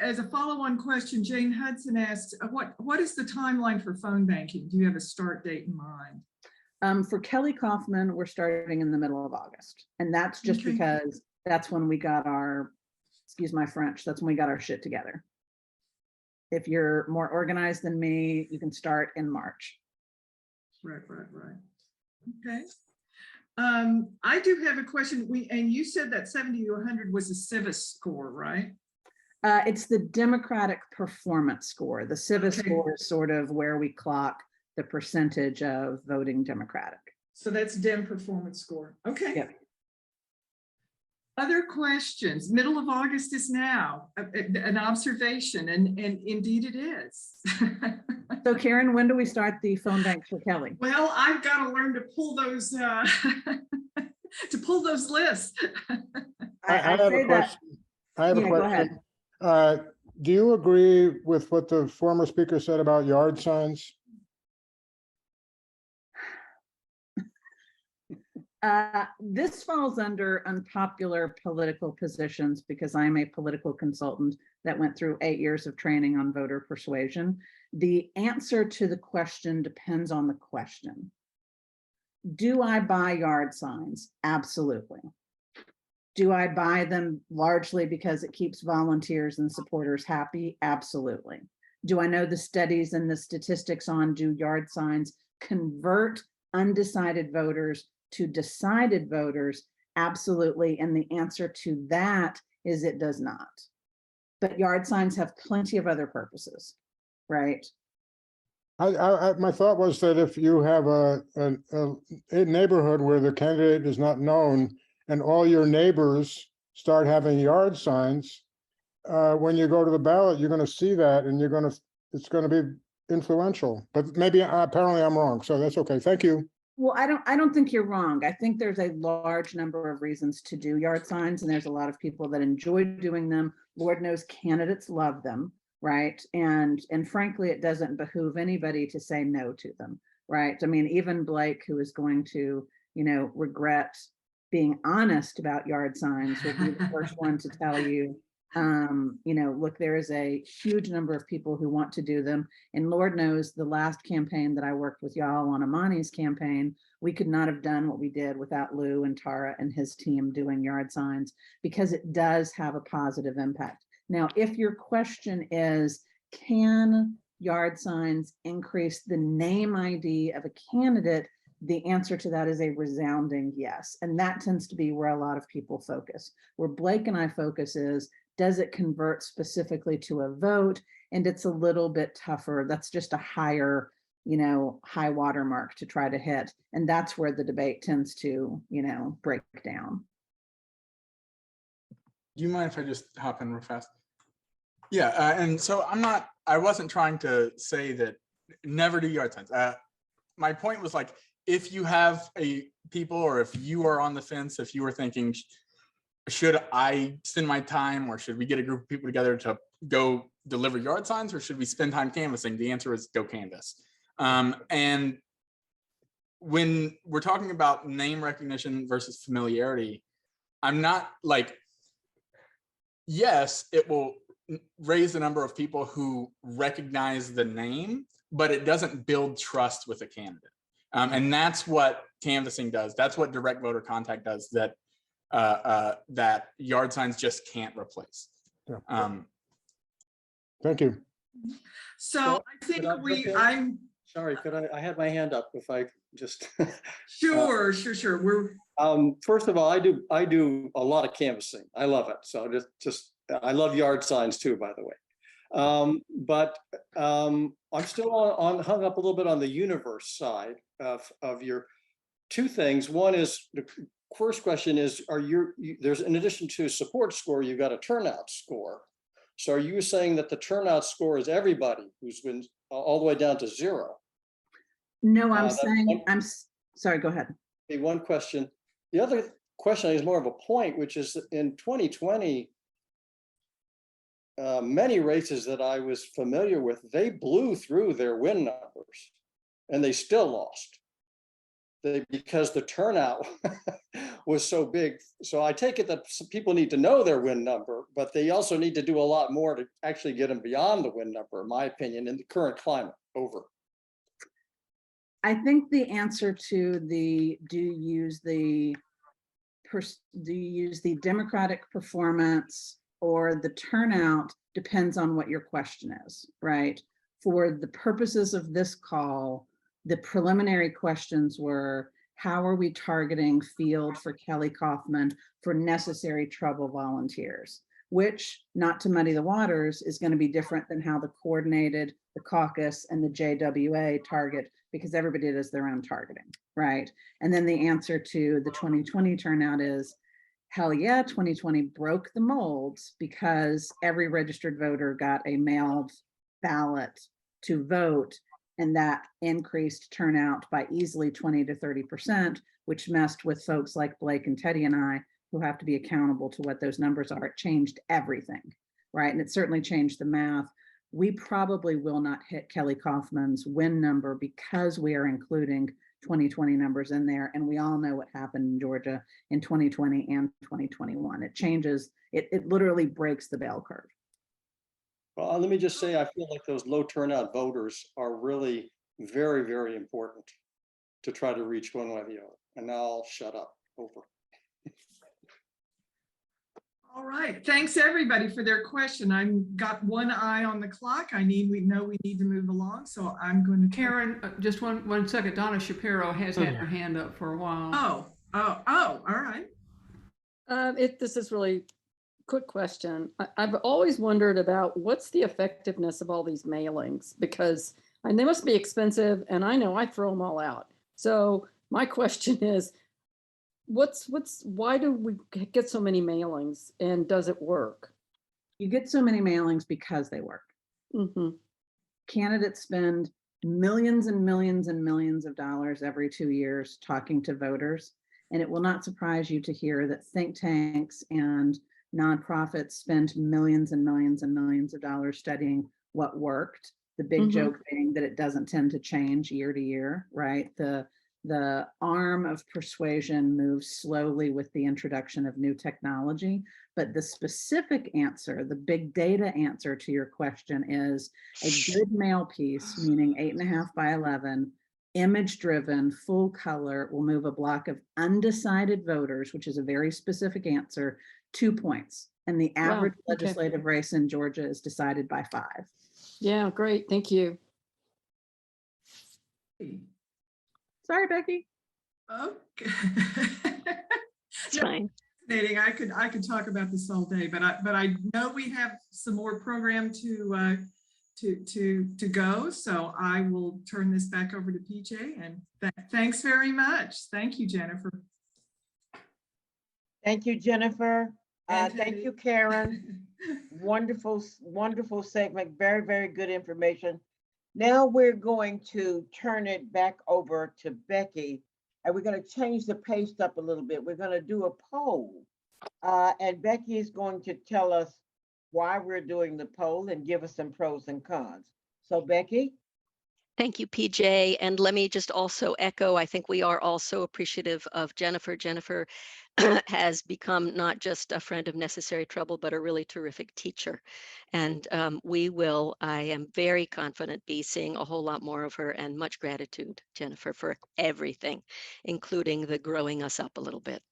as a follow-on question, Jane Hudson asked, what is the timeline for phone banking? Do you have a start date in mind? For Kelly Coffman, we're starting in the middle of August. And that's just because that's when we got our, excuse my French, that's when we got our shit together. If you're more organized than me, you can start in March. Right. Okay. I do have a question. And you said that 70 to 100 was a Civis score, right? It's the Democratic performance score. The Civis score is sort of where we clock the percentage of voting Democratic. So that's Dem performance score. Okay. Yep. Other questions? Middle of August is now an observation, and indeed it is. So Karen, when do we start the phone bank for Kelly? Well, I've got to learn to pull those lists. I have a question. I have a Go question. ahead. Do you agree with what the former speaker said about yard signs? This falls under unpopular political positions because I'm a political consultant that went through 8 years of training on voter persuasion. The answer to the question depends on the question. Do I buy yard signs? Absolutely. Do I buy them largely because it keeps volunteers and supporters happy? Absolutely. Do I know the studies and the statistics on do yard signs convert undecided voters to decided voters? Absolutely. And the answer to that is it does not. But yard signs have plenty of other purposes, right? My thought was that if you have a neighborhood where the candidate is not known and all your neighbors start having yard signs, when you go to the ballot, you're going to see that and it's going to be influential. But maybe apparently I'm wrong. So that's okay. Thank you. Well, I don't think you're wrong. I think there's a large number of reasons to do yard signs, and there's a lot of people that enjoy doing them. Lord knows candidates love them, right? And frankly, it doesn't behoove anybody to say no to them, right? I mean, even Blake, who is going to, regret being honest about yard signs, will be the first one to tell you, look, there is a huge number of people who want to do them. And Lord knows the last campaign that I worked with y'all on, Amani's campaign, we could not have done what we did without Lou and Tara and his team doing yard signs, because it does have a positive impact. Now, if your question is, can yard signs increase the name ID of a candidate? The answer to that is a resounding yes. And that tends to be where a lot of people focus. Where Blake and I focus is, does it convert specifically to a vote? And it's a little bit tougher. That's just a higher, high water mark to try to hit. And that's where the debate tends to, break down. Do you mind if I just hop in real fast? Yeah, and so I wasn't trying to say that never do yard signs. My point was like, if you have people, or if you are on the fence, if you were thinking, should I spend my time, or should we get a group of people together to go deliver yard signs, or should we spend time canvassing? The answer is go canvass. And when we're talking about name recognition versus familiarity, I'm not like, yes, it will raise the number of people who recognize the name, but it doesn't build trust with a candidate. And that's what canvassing does. That's what direct voter contact does, that that yard signs just can't replace. Yeah. Thank you. So I think I'm sorry, I had my hand up if I just. Sure. We're first of all, I do a lot of canvassing. I love it. So I love yard signs too, by the way. But I'm still hung up a little bit on the universe side of your two things. One is, the first question is, there's, in addition to support score, you've got a turnout score. So are you saying that the turnout score is everybody who's been all the way down to 0? No, I'm saying, I'm sorry, go ahead. Okay, one question. The other question is more of a point, which is in 2020, many races that I was familiar with, they blew through their win numbers and they still lost. Because the turnout was so big. So I take it that people need to know their win number, but they also need to do a lot more to actually get them beyond the win number, in my opinion, in the current climate. Over. I think the answer to the do you use the Democratic performance or the turnout depends on what your question is, right? For the purposes of this call, the preliminary questions were, how are we targeting field for Kelly Coffman for necessary trouble volunteers? Which, not to muddy the waters, is going to be different than how the coordinated, the caucus, and the JWA target, because everybody does their own targeting, right? And then the answer to the 2020 turnout is, hell yeah, 2020 broke the molds because every registered voter got a mailed ballot to vote, and that increased turnout by easily 20 to 30%, which messed with folks like Blake and Teddy and I, who have to be accountable to what those numbers are. It changed everything, right? And it certainly changed the math. We probably will not hit Kelly Coffman's win number because we are including 2020 numbers in there. And we all know what happened in Georgia in 2020 and 2021. It changes, it literally breaks the bell curve. Well, let me just say, I feel like those low turnout voters are really very, very important to try to reach one way or the other. And now I'll shut up. Over. all right. Thanks everybody for their question. I've got one eye on the clock. We know we need to move along. So I'm going to. Karen, just one second. Donna Shapiro has had her hand up for a while. Oh, all right. This is really quick question. I've always wondered about what's the effectiveness of all these mailings, because they must be expensive, and I know I throw them all out. So my question is, why do we get so many mailings, and does it work? You get so many mailings because they work. Mm-hmm. Candidates spend millions and millions and millions of dollars every 2 years talking to voters, and it will not surprise you to hear that think tanks and nonprofits spend millions and millions and millions of dollars studying what worked. The big joke being that it doesn't tend to change year to year, right? The arm of persuasion moves slowly with the introduction of new technology, but the specific answer, the big data answer to your question is a good mail piece, meaning 8.5 by 11, image driven, full color, will move a block of undecided voters, which is a very specific answer, 2 points. And the average legislative race in Georgia is decided by 5. Yeah, great. Thank you. Sorry, Becky. Okay. It's fine. Fascinating. I could talk about this all day, but I know we have some more program to to go. So I will turn this back over to PJ, and thanks very much. Thank you, Jennifer. Thank you, Jennifer. And Thank you, Teddy. Karen. Wonderful, wonderful segment. Very, very good information. Now we're going to turn it back over to Becky, and we're going to change the pace up a little bit. We're going to do a poll, and Becky is going to tell us why we're doing the poll and give us some pros and cons. So, Becky? Thank you, PJ. And let me just also echo, I think we are also appreciative of Jennifer. Jennifer has become not just a friend of Necessary Trouble, but a really terrific teacher. And we will, I am very confident, be seeing a whole lot more of her, and much gratitude, Jennifer, for everything, including the growing us up a little bit.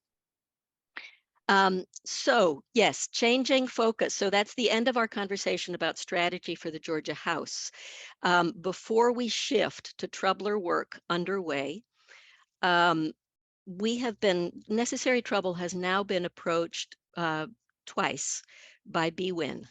So yes, changing focus. So that's the end of our conversation about strategy for the Georgia House. Before we shift to troubler work underway, we have been, Necessary Trouble has now been approached twice by BWIN.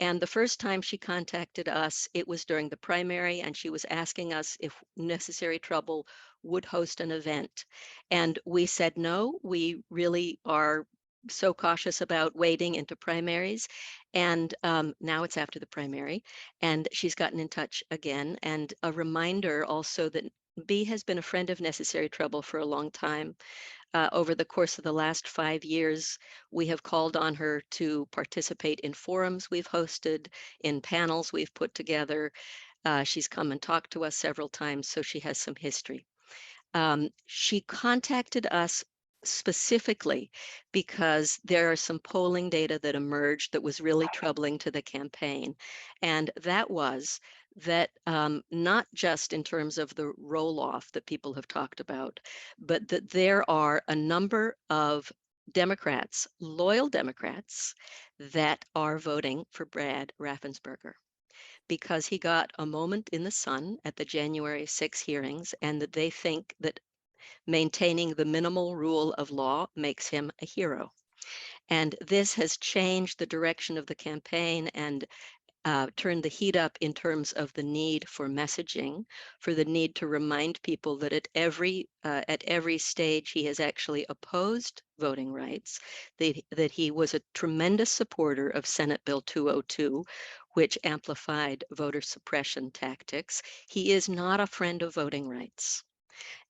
And the first time she contacted us, it was during the primary, and she was asking us if Necessary Trouble would host an event. And we said no, we really are so cautious about wading into primaries. And now it's after the primary, and she's gotten in touch again. And a reminder also that B has been a friend of Necessary Trouble for a long time. Over the course of the last 5 years, we have called on her to participate in forums we've hosted, in panels we've put together. She's come and talked to us several times, so she has some history. She contacted us specifically because there are some polling data that emerged that was really troubling to the campaign. And that was that not just in terms of the roll-off that people have talked about, but that there are a number of Democrats, loyal Democrats, that are voting for Brad Raffensperger because he got a moment in the sun at the January 6 hearings, and that they think that maintaining the minimal rule of law makes him a hero. And this has changed the direction of the campaign and turned the heat up in terms of the need for messaging, for the need to remind people that at every stage he has actually opposed voting rights, that he was a tremendous supporter of Senate Bill 202, which amplified voter suppression tactics. He is not a friend of voting rights.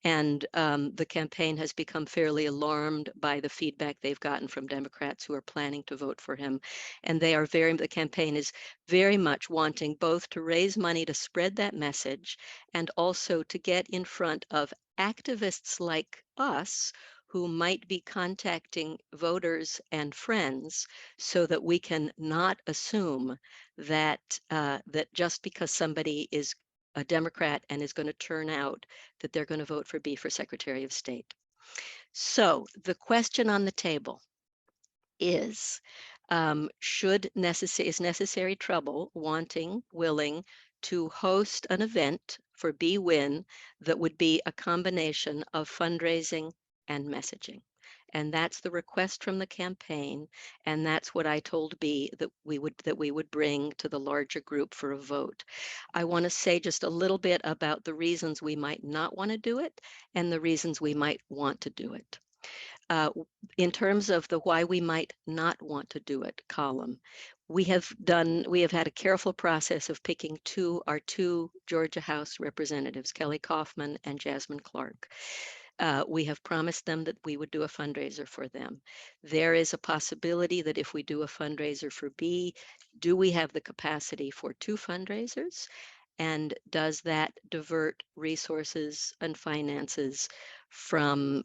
And the campaign has become fairly alarmed by the feedback they've gotten from Democrats who are planning to vote for him. And the campaign is very much wanting both to raise money to spread that message and also to get in front of activists like us who might be contacting voters and friends, so that we can not assume that that just because somebody is a Democrat and is going to turn out, that they're going to vote for B for Secretary of State. So the question on the table is, is Necessary Trouble willing to host an event for BWIN that would be a combination of fundraising and messaging? And that's the request from the campaign, and that's what I told B that we would bring to the larger group for a vote. I want to say just a little bit about the reasons we might not want to do it and the reasons we might want to do it. In terms of the why we might not want to do it column, we have had a careful process of picking our two Georgia House representatives, Kelly Coffman and Jasmine Clark. We have promised them that we would do a fundraiser for them. There is a possibility that if we do a fundraiser for B, do we have the capacity for 2 fundraisers? And does that divert resources and finances from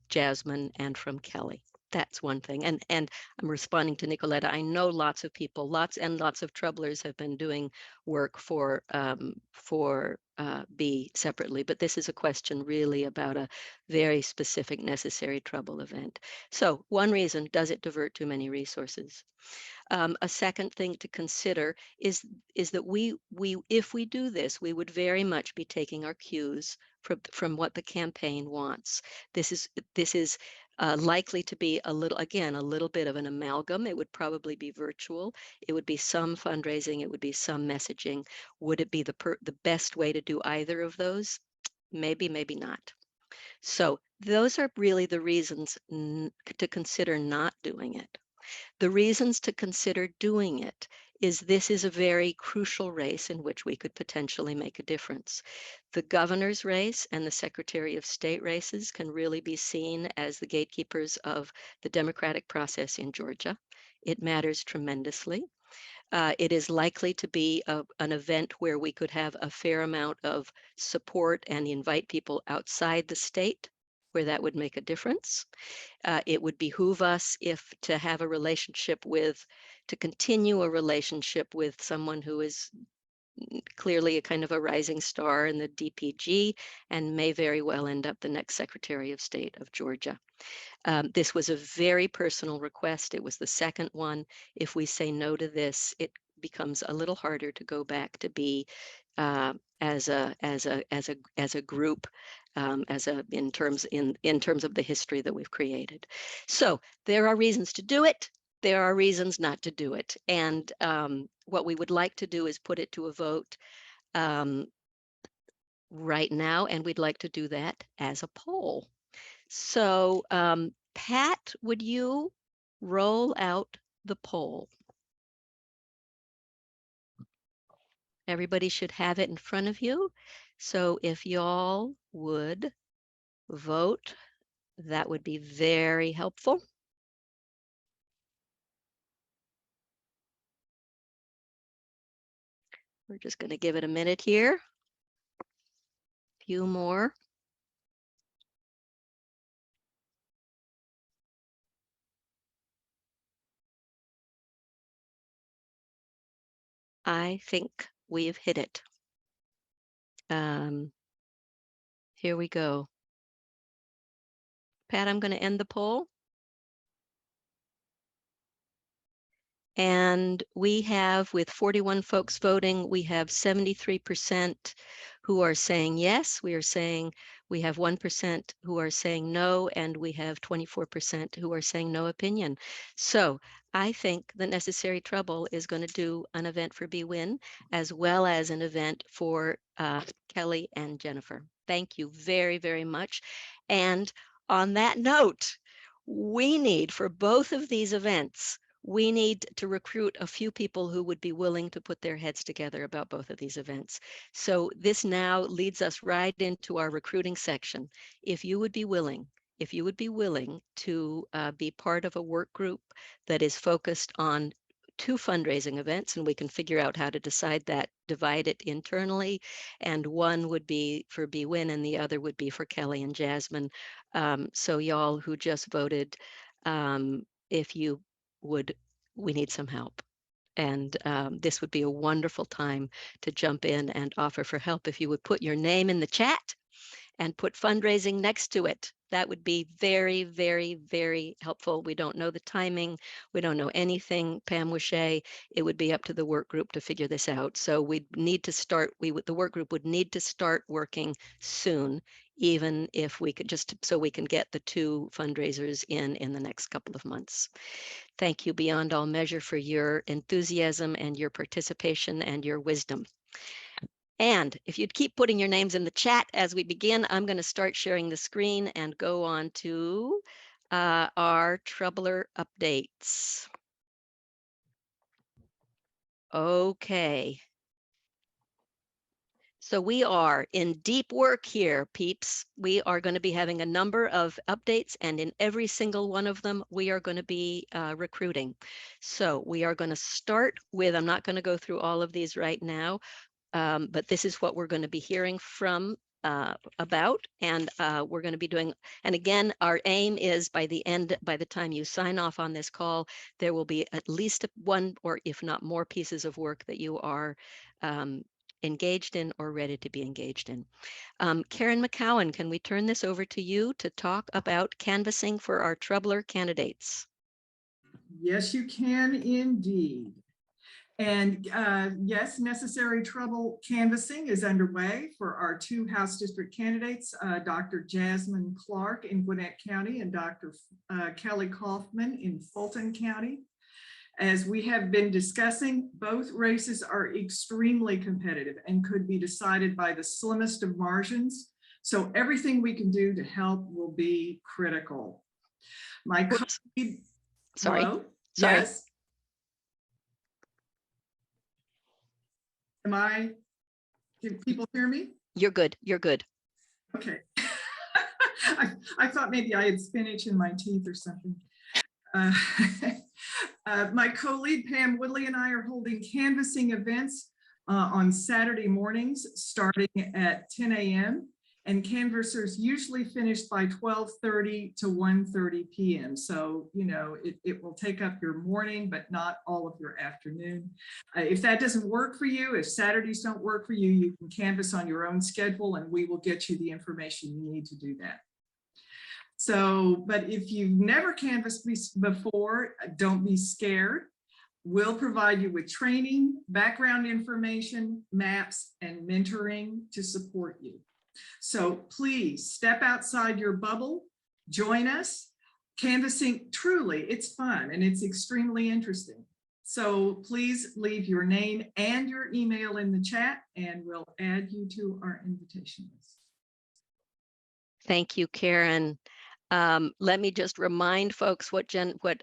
Jasmine and from Kelly? That's one thing. And I'm responding to Nicoletta. I know lots of people, lots of troublers have been doing work for B separately, but this is a question really about a very specific Necessary Trouble event. So one reason, does it divert too many resources? A second thing to consider is that if we do this, we would very much be taking our cues from what the campaign wants. This is likely to be a little bit of an amalgam. It would probably be virtual. It would be some fundraising. It would be some messaging. Would it be the best way to do either of those? Maybe, maybe not. So those are really the reasons to consider not doing it. The reasons to consider doing it is this is a very crucial race in which we could potentially make a difference. The governor's race and the Secretary of State races can really be seen as the gatekeepers of the democratic process in Georgia. It matters tremendously. It is likely to be an event where we could have a fair amount of support and invite people outside the state where that would make a difference. It would behoove us to have a relationship to continue a relationship with someone who is clearly a kind of a rising star in the DPG and may very well end up the next Secretary of State of Georgia. This was a very personal request. It was the second one. If we say no to this, it becomes a little harder to go back to be as a group, in terms of the history that we've created. So there are reasons to do it. There are reasons not to do it. And what we would like to do is put it to a vote right now, and we'd like to do that as a poll. So Pat, would you roll out the poll? Everybody should have it in front of you. So if y'all would vote, that would be very helpful. We're just going to give it a minute here. A few more. I think we've hit it. Here we go. Pat, I'm going to end the poll. And we have, with 41 folks voting, we have 73% who are saying yes. We have 1% who are saying no, and we have 24% who are saying no opinion. So I think the Necessary Trouble is going to do an event for BWin as well as an event for Kelly and Jennifer. Thank you very, very much. And on that note, we need, for both of these events, we need to recruit a few people who would be willing to put their heads together about both of these events. So this now leads us right into our recruiting section. If you would be willing to be part of a work group that is focused on 2 fundraising events, and we can figure out how to divide it internally, and one would be for BWin and the other would be for Kelly and Jasmine. So y'all who just voted, if you we need some help. And this would be a wonderful time to jump in and offer for help. If you would put your name in the chat and put fundraising next to it, that would be very, very, very helpful. We don't know the timing. We don't know anything, Pam Wishay. It would be up to the work group to figure this out. So we'd need to start, the work group would need to start working soon, even if we could so we can get the 2 fundraisers in the next couple of months. Thank you beyond all measure for your enthusiasm and your participation and your wisdom. And if you'd keep putting your names in the chat as we begin, I'm going to start sharing the screen and go on to our Troubler updates. Okay. So we are in deep work here, peeps. We are going to be having a number of updates, and in every single one of them, we are going to be recruiting. So we are going to start with, I'm not going to go through all of these right now, but this is what we're going to be hearing about, and we're going to be doing, and again, our aim is by the time you sign off on this call, there will be at least 1 or if not more pieces of work that you are engaged in or ready to be engaged in. Karen McCowan, can we turn this over to you to talk about canvassing for our Troubler candidates? Yes, you can indeed. And yes, necessary trouble canvassing is underway for our 2 House District candidates, Dr. Jasmine Clark in Gwinnett County and Dr. Kelly Coffman in Fulton County. As we have been discussing, both races are extremely competitive and could be decided by the slimmest of margins. So everything we can do to help will be critical. My colleague, Sorry. hello? Sorry. Yes? Can people hear me? You're good. You're good. Okay. I thought maybe I had spinach in my teeth or something. My co-lead Pam Woodley and I are holding canvassing events on Saturday mornings starting at 10 a.m. and canvassers usually finish by 12:30 to 1:30 p.m. So, you know, it will take up your morning, but not all of your afternoon. If that doesn't work for you, if Saturdays don't work for you, you can canvass on your own schedule and we will get you the information you need to do that. So, but if you've never canvassed before, don't be scared. We'll provide you with training, background information, maps, and mentoring to support you. So please step outside your bubble, join us. Canvassing, truly, it's fun and it's extremely interesting. So please leave your name and your email in the chat and we'll add you to our invitation list. Thank you, Karen. Let me just remind folks what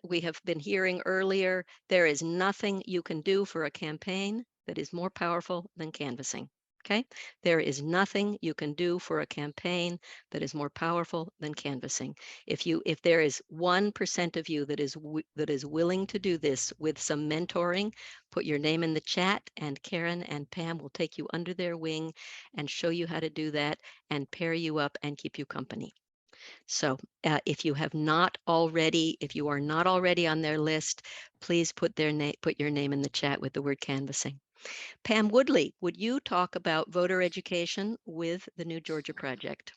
we have been hearing earlier. There is nothing you can do for a campaign that is more powerful than canvassing. Okay, there is nothing you can do for a campaign that is more powerful than canvassing. If there is 1% of you that is willing to do this with some mentoring, put your name in the chat, and Karen and Pam will take you under their wing and show you how to do that and pair you up and keep you company. So if you are not already on their list, please put your name in the chat with the word canvassing. Pam Woodley, would you talk about voter education with the New Georgia Project?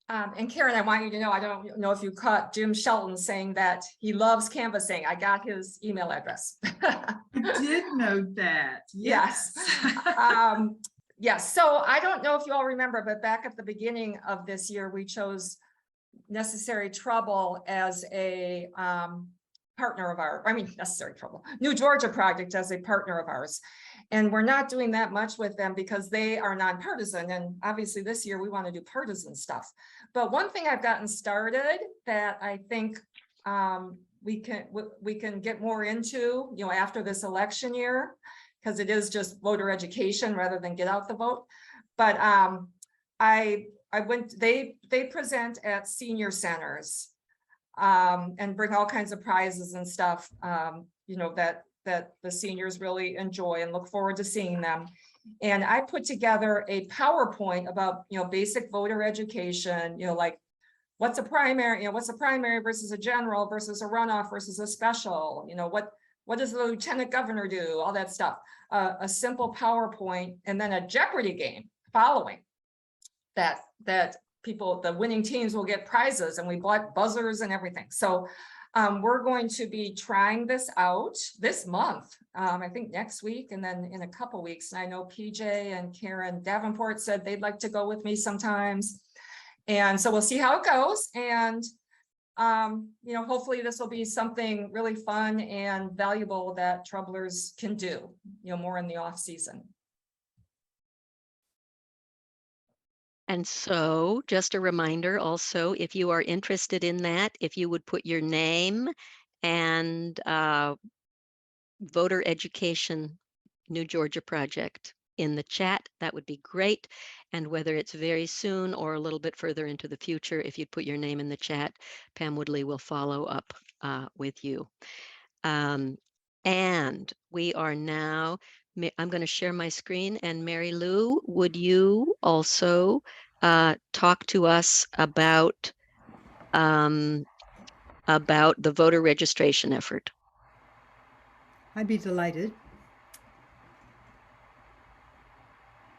And Karen, I want you to know, I don't know if you caught Jim Shelton saying that he loves canvassing. I got his email address. I did note that. Yes. Yes. So I don't know if you all remember, but back at the beginning of this year, we chose Necessary Trouble as a partner of ours. Necessary Trouble, New Georgia Project as a partner of ours. And we're not doing that much with them because they are nonpartisan. And obviously this year we want to do partisan stuff. But one thing I've gotten started that I think we can get more into, you know, after this election year, because it is just voter education rather than get out the vote. But they present at senior centers and bring all kinds of prizes and stuff, you know, that the seniors really enjoy and look forward to seeing them. And I put together a PowerPoint about, you know, basic voter education, you know, like what's a primary versus a general versus a runoff versus a special, you know, what does the lieutenant governor do, all that stuff, a simple PowerPoint, and then a Jeopardy game following that people, the winning teams will get prizes, and we bought buzzers and everything. So we're going to be trying this out this month, I think next week, and then in a couple weeks. And I know PJ and Karen Davenport said they'd like to go with me sometimes. And so we'll see how it goes. And you know, hopefully this will be something really fun and valuable that troublers can do, you know, more in the off season. And so just a reminder also, if you are interested in that, if you would put your name and voter education New Georgia Project in the chat, that would be great. And whether it's very soon or a little bit further into the future, if you put your name in the chat, Pam Woodley will follow up with you. And we are now, I'm going to share my screen, and Mary Lou, would you also talk to us about the voter registration effort? I'd be delighted.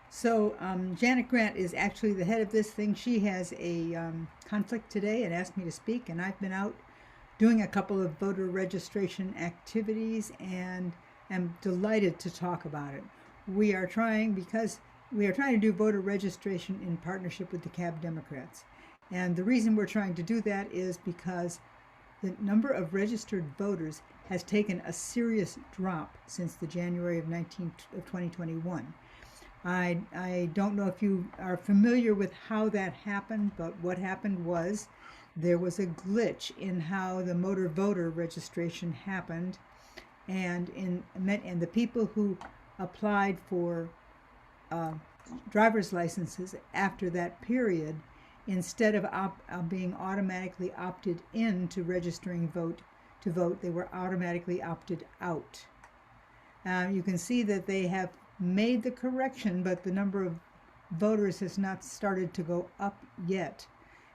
So Janet Grant is actually the head of this thing. She has a conflict today and asked me to speak, and I've been out doing a couple of voter registration activities and am delighted to talk about it. We are trying to do voter registration in partnership with the Cab Democrats. And the reason we're trying to do that is because the number of registered voters has taken a serious drop since the January of 2021. I don't know if you are familiar with how that happened, but what happened was there was a glitch in how the motor voter registration happened, and the people who applied for driver's licenses after that period, instead of being automatically opted in to registering to vote, they were automatically opted out. You can see that they have made the correction, but the number of voters has not started to go up yet.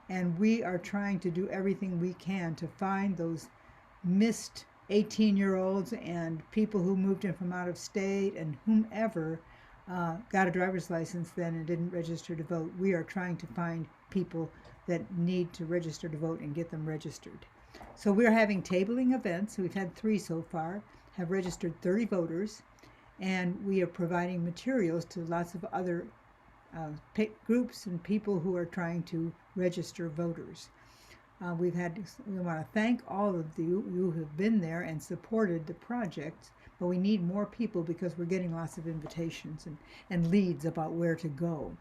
And we are trying to do everything we can to find those missed 18-year-olds and people who moved in from out of state and whomever got a driver's license then and didn't register to vote. We are trying to find people that need to register to vote and get them registered. So we're having tabling events. We've had 3 so far, have registered 30 voters, and we are providing materials to lots of other groups and people who are trying to register voters. We want to thank all of you who have been there and supported the project, but we need more people because we're getting lots of invitations and leads about where to go.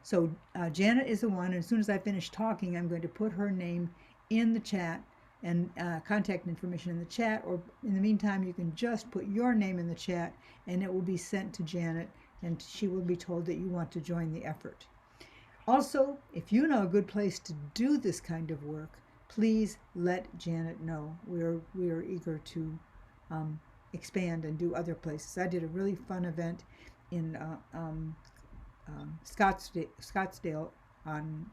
So Janet is the one, and as soon as I finish talking, I'm going to put her name in the chat and contact information in the chat, or in the meantime, you can just put your name in the chat and it will be sent to Janet, and she will be told that you want to join the effort. Also, if you know a good place to do this kind of work, please let Janet know. We are eager to expand and do other places. I did a really fun event in Scottsdale on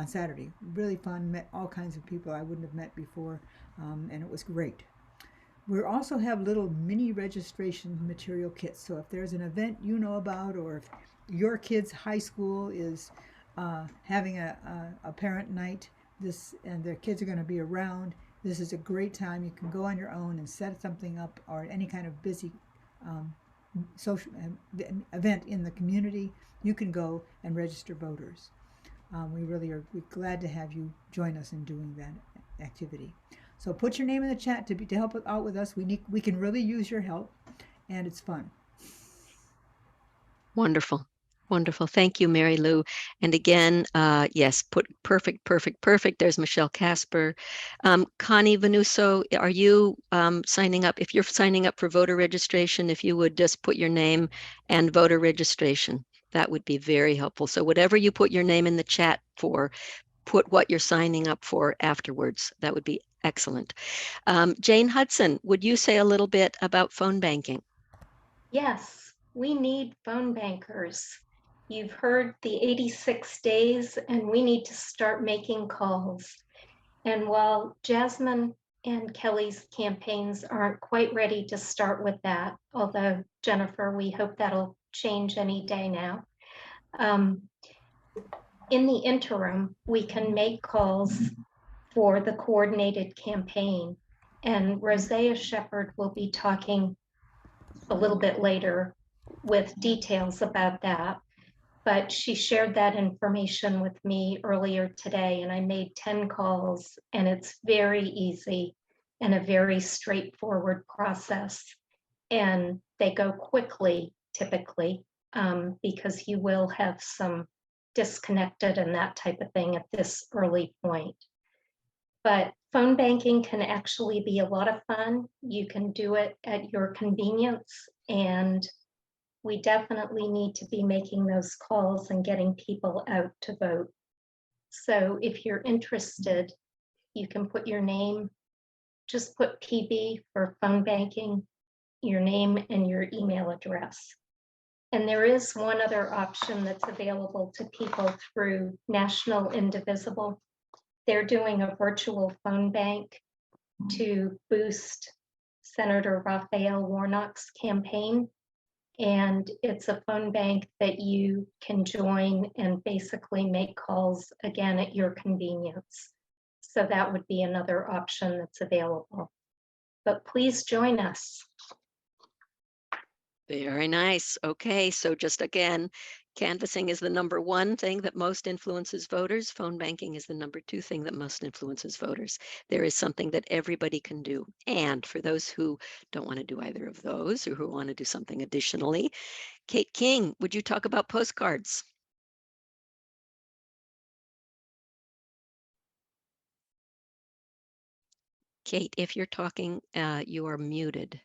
Saturday. Really fun, met all kinds of people I wouldn't have met before, and it was great. We also have little mini registration material kits. So if there's an event you know about, or if your kid's high school is having a parent night, and their kids are going to be around, this is a great time. You can go on your own and set something up, or any kind of busy social event in the community. You can go and register voters. We're glad to have you join us in doing that activity. So put your name in the chat to help out with us. We can really use your help, and it's fun. Wonderful. Wonderful. Thank you, Mary Lou. And again, yes, perfect. There's Michelle Casper. Connie Venuso, are you signing up? If you're signing up for voter registration, if you would just put your name and voter registration, that would be very helpful. So whatever you put your name in the chat for, put what you're signing up for afterwards. That would be excellent. Jane Hudson, would you say a little bit about phone banking? Yes, we need phone bankers. You've heard the 86 days, and we need to start making calls. And while Jasmine and Kelly's campaigns aren't quite ready to start with that, although Jennifer, we hope that'll change any day now. In the interim, we can make calls for the coordinated campaign. And Rosea Shepherd will be talking a little bit later with details about that. But she shared that information with me earlier today, and I made 10 calls, and it's very easy and a very straightforward process. And they go quickly, typically, because you will have some disconnected and that type of thing at this early point. But phone banking can actually be a lot of fun. You can do it at your convenience, and we definitely need to be making those calls and getting people out to vote. So if you're interested, you can put your name, just put PB for phone banking, your name and your email address. And there is one other option that's available to people through National Indivisible. They're doing a virtual phone bank to boost Senator Raphael Warnock's campaign. And it's a phone bank that you can join and basically make calls again at your convenience. So that would be another option that's available. But please join us. Very nice. Okay, so just again, canvassing is the #1 thing that most influences voters. Phone banking is the #2 thing that most influences voters. There is something that everybody can do. And for those who don't want to do either of those or who want to do something additionally, Kate King, would you talk about postcards? Kate, if you're talking, you are muted.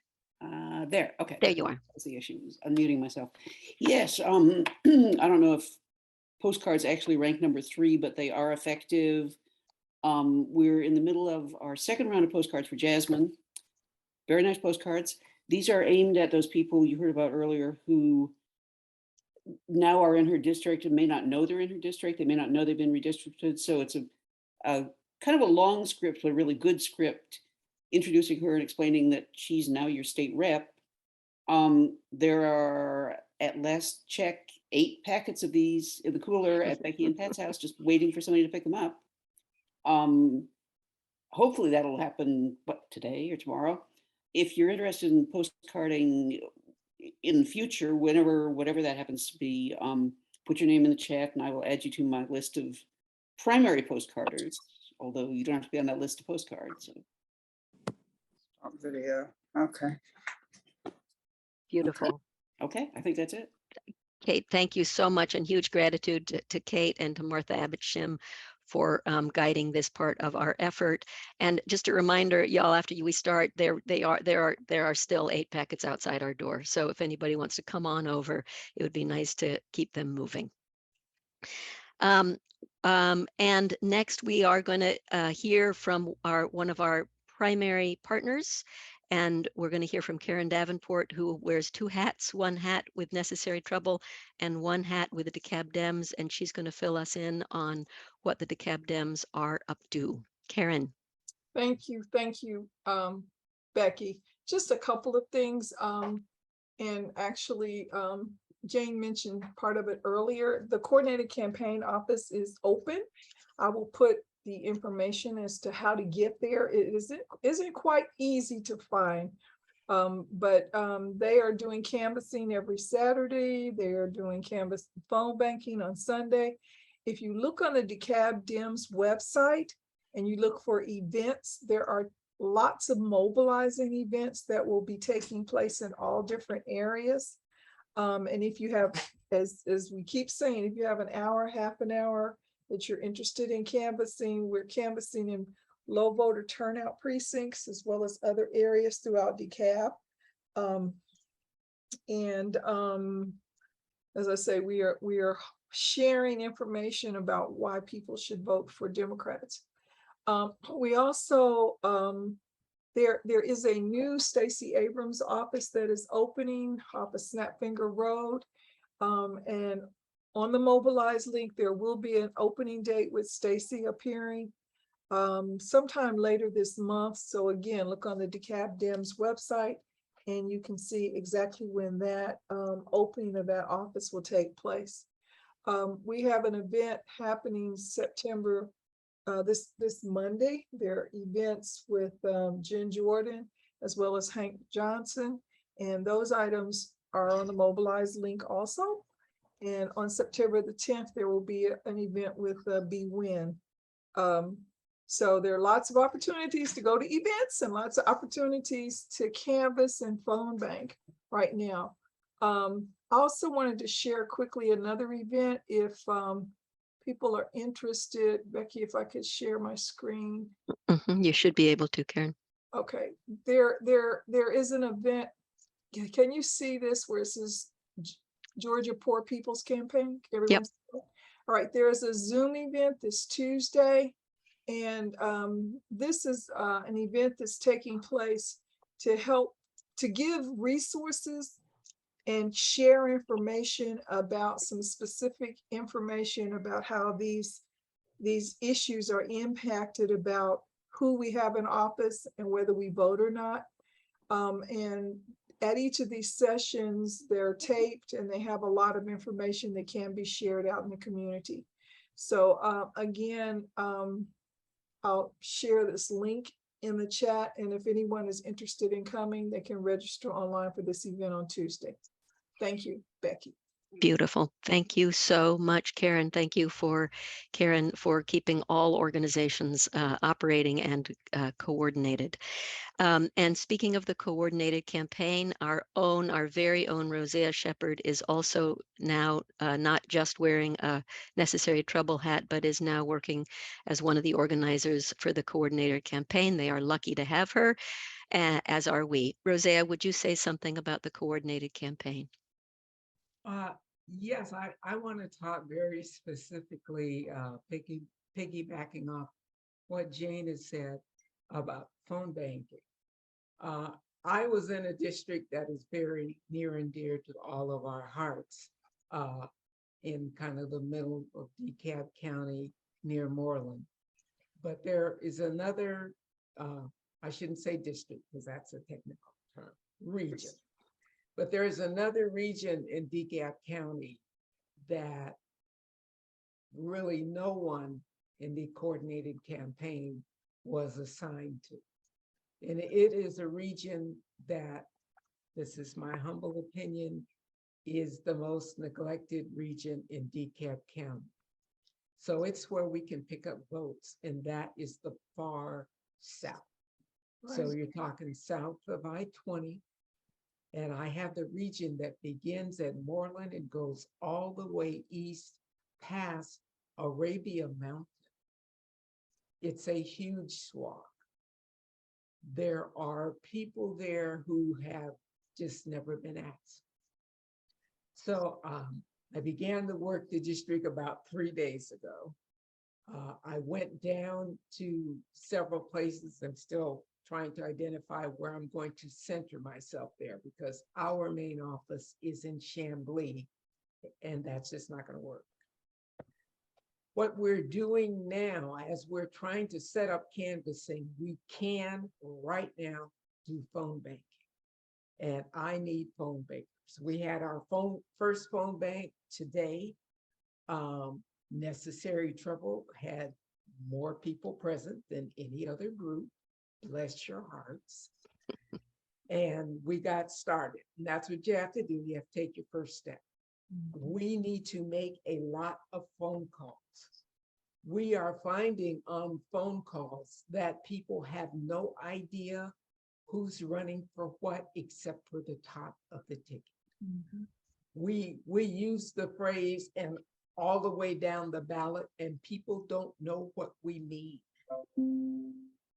There, okay. There you are. That's the issue, unmuting myself. Yes, I don't know if postcards actually rank #3, but they are effective. We're in the middle of our second round of postcards for Jasmine. Very nice postcards. These are aimed at those people you heard about earlier who now are in her district and may not know they're in her district. They may not know they've been redistricted. So it's a kind of a long script, but a really good script, introducing her and explaining that she's now your state rep. There are, at last check, 8 packets of these in the cooler at Becky and Pat's house, just waiting for somebody to pick them up. Hopefully that'll happen today or tomorrow. If you're interested in postcarding in the future, whatever that happens to be, put your name in the chat and I will add you to my list of primary postcarders, although you don't have to be on that list of postcards. So. Stop video. Okay. Beautiful. Okay, I think that's it. Kate, thank you so much, and huge gratitude to Kate and to Martha Abbott-Shim for guiding this part of our effort. And just a reminder, y'all, after we start, there are still 8 packets outside our door. So if anybody wants to come on over, it would be nice to keep them moving. And next we are going to hear from one of our primary partners. And we're going to hear from Karen Davenport, who wears 2 hats, 1 hat with Necessary Trouble and 1 hat with the DeKalb Dems. And she's going to fill us in on what the DeKalb Dems are up to. Karen. Thank you, Becky. Just a couple of things. And actually, Jane mentioned part of it earlier. The coordinated campaign office is open. I will put the information as to how to get there. It isn't quite easy to find, but they are doing canvassing every Saturday. They are doing canvas phone banking on Sunday. If you look on the DeKalb Dems website and you look for events, there are lots of mobilizing events that will be taking place in all different areas. And if you have, as we keep saying, if you have an hour, half an hour that you're interested in canvassing, we're canvassing in low voter turnout precincts as well as other areas throughout DeKalb. As I say, we are sharing information about why people should vote for Democrats. We also, there is a new Stacey Abrams office that is opening off of Snapfinger Road. And on the mobilized link, there will be an opening date with Stacey appearing sometime later this month. So again, look on the DeKalb Dems website and you can see exactly when that opening of that office will take place. We have an event happening September, this Monday. There are events with Jen Jordan as well as Hank Johnson, and those items are on the mobilized link also. And on September the 10th, there will be an event with BWin. So there are lots of opportunities to go to events and lots of opportunities to canvass and phone bank right now. I also wanted to share quickly another event if people are interested. Becky, if I could share my screen. You should be able to, Karen. Okay, there is an event. Can you see this where it says Georgia Poor People's Campaign? Yep. All right, there is a Zoom event this Tuesday, and this is an event that's taking place to help to give resources and share information about some specific information about how these issues are impacted about who we have in office and whether we vote or not. And at each of these sessions, they're taped and they have a lot of information that can be shared out in the community. So again, I'll share this link in the chat. And if anyone is interested in coming, they can register online for this event on Tuesday. Thank you, Becky. Beautiful. Thank you so much, Karen. Thank you Karen, for keeping all organizations operating and coordinated. And speaking of the coordinated campaign, our very own Rosea Shepherd is also now not just wearing a necessary trouble hat, but is now working as one of the organizers for the coordinated campaign. They are lucky to have her, as are we. Rosea, would you say something about the coordinated campaign? Yes, I want to talk very specifically, piggybacking off what Jane has said about phone banking. I was in a district that is very near and dear to all of our hearts, in kind of the middle of DeKalb County near Moreland. But there is another, I shouldn't say district because that's a technical term, region. But there is another region in DeKalb County that really no one in the coordinated campaign was assigned to. And it is a region that, this is my humble opinion, is the most neglected region in DeKalb County. So it's where we can pick up votes, and that is the far south. Right. So you're talking south of I-20. And I have the region that begins at Moreland and goes all the way east past Arabia Mountain. It's a huge swath. There are people there who have just never been asked. So I began to work the district about 3 days ago. I went down to several places. I'm still trying to identify where I'm going to center myself there, because our main office is in Chamblee, and that's just not going to work. What we're doing now, as we're trying to set up canvassing, we can right now do phone banking, and I need phone bankers. We had our first phone bank today. Necessary Trouble had more people present than any other group. Bless your hearts. And we got started. And that's what you have to do. You have to take your first step. We need to make a lot of phone calls. We are finding on phone calls that people have no idea who's running for what except for the top of the ticket. Mm-hmm. We use the phrase and all the way down the ballot, and people don't know what we mean.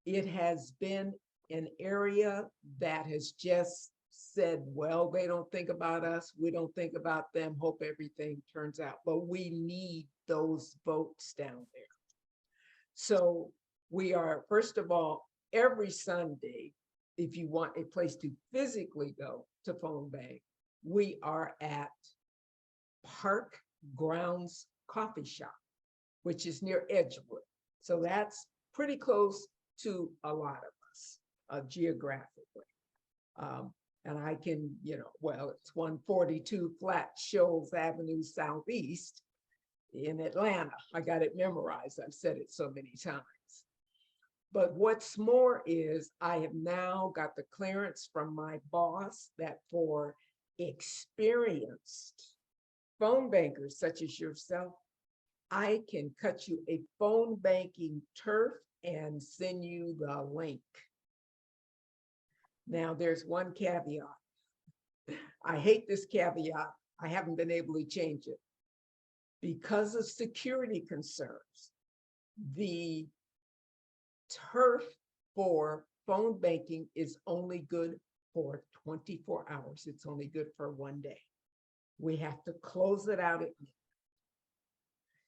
It has been an area that has just said, well, they don't think about us, we don't think about them, hope everything turns out. But we need those votes down there. So we are, first of all, every Sunday, if you want a place to physically go to phone bank, we are at Park Grounds Coffee Shop, which is near Edgewood. So that's pretty close to a lot of us geographically. And I can, well, it's 142 Flat Shoals Avenue Southeast in Atlanta. I got it memorized. I've said it so many times. But what's more is I have now got the clearance from my boss that for experienced phone bankers such as yourself, I can cut you a phone banking turf and send you the link. Now, there's one caveat. I hate this caveat. I haven't been able to change it. Because of security concerns, the turf for phone banking is only good for 24 hours. It's only good for 1 day. We have to close it out at midnight.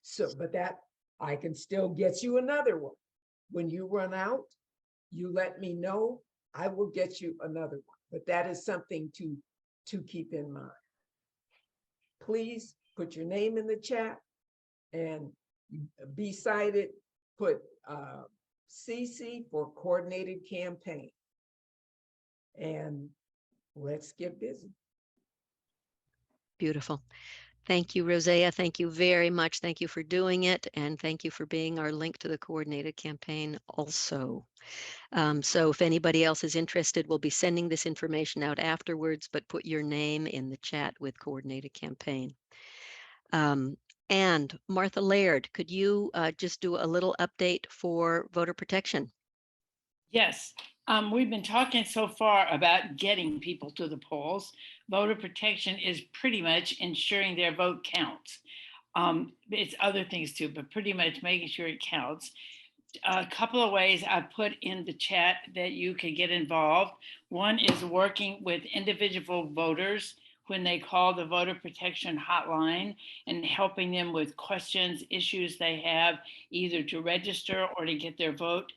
So, but that, I can still get you another one. When you run out, you let me know, I will get you another one. But that is something to keep in mind. Please put your name in the chat, and beside it, put CC for coordinated campaign. And let's get busy. Beautiful. Thank you, Rosea. Thank you very much. Thank you for doing it. And thank you for being our link to the coordinated campaign also. So if anybody else is interested, we'll be sending this information out afterwards, but put your name in the chat with coordinated campaign. And Martha Laird, could you just do a little update for voter protection? Yes, we've been talking so far about getting people to the polls. Voter protection is pretty much ensuring their vote counts. It's other things too, but pretty much making sure it counts. A couple of ways I put in the chat that you can get involved. One is working with individual voters when they call the voter protection hotline and helping them with questions, issues they have, either to register or to get their vote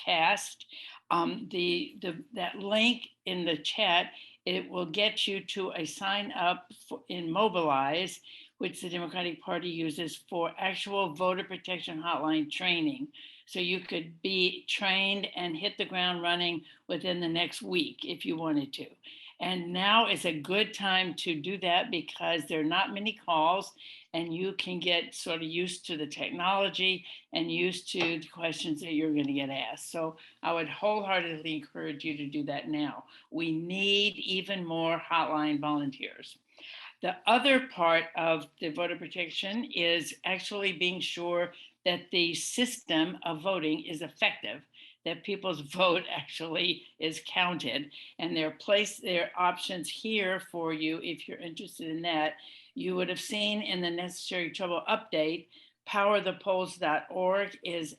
cast. That link in the chat, it will get you to a sign up in Mobilize, which the Democratic Party uses for actual voter protection hotline training. So you could be trained and hit the ground running within the next week if you wanted to. And now is a good time to do that because there are not many calls and you can get sort of used to the technology and used to the questions that you're going to get asked. So I would wholeheartedly encourage you to do that now. We need even more hotline volunteers. The other part of the voter protection is actually being sure that the system of voting is effective, that people's vote actually is counted. And there are options here for you if you're interested in that. You would have seen in the Necessary Trouble update, powerthepolls.org is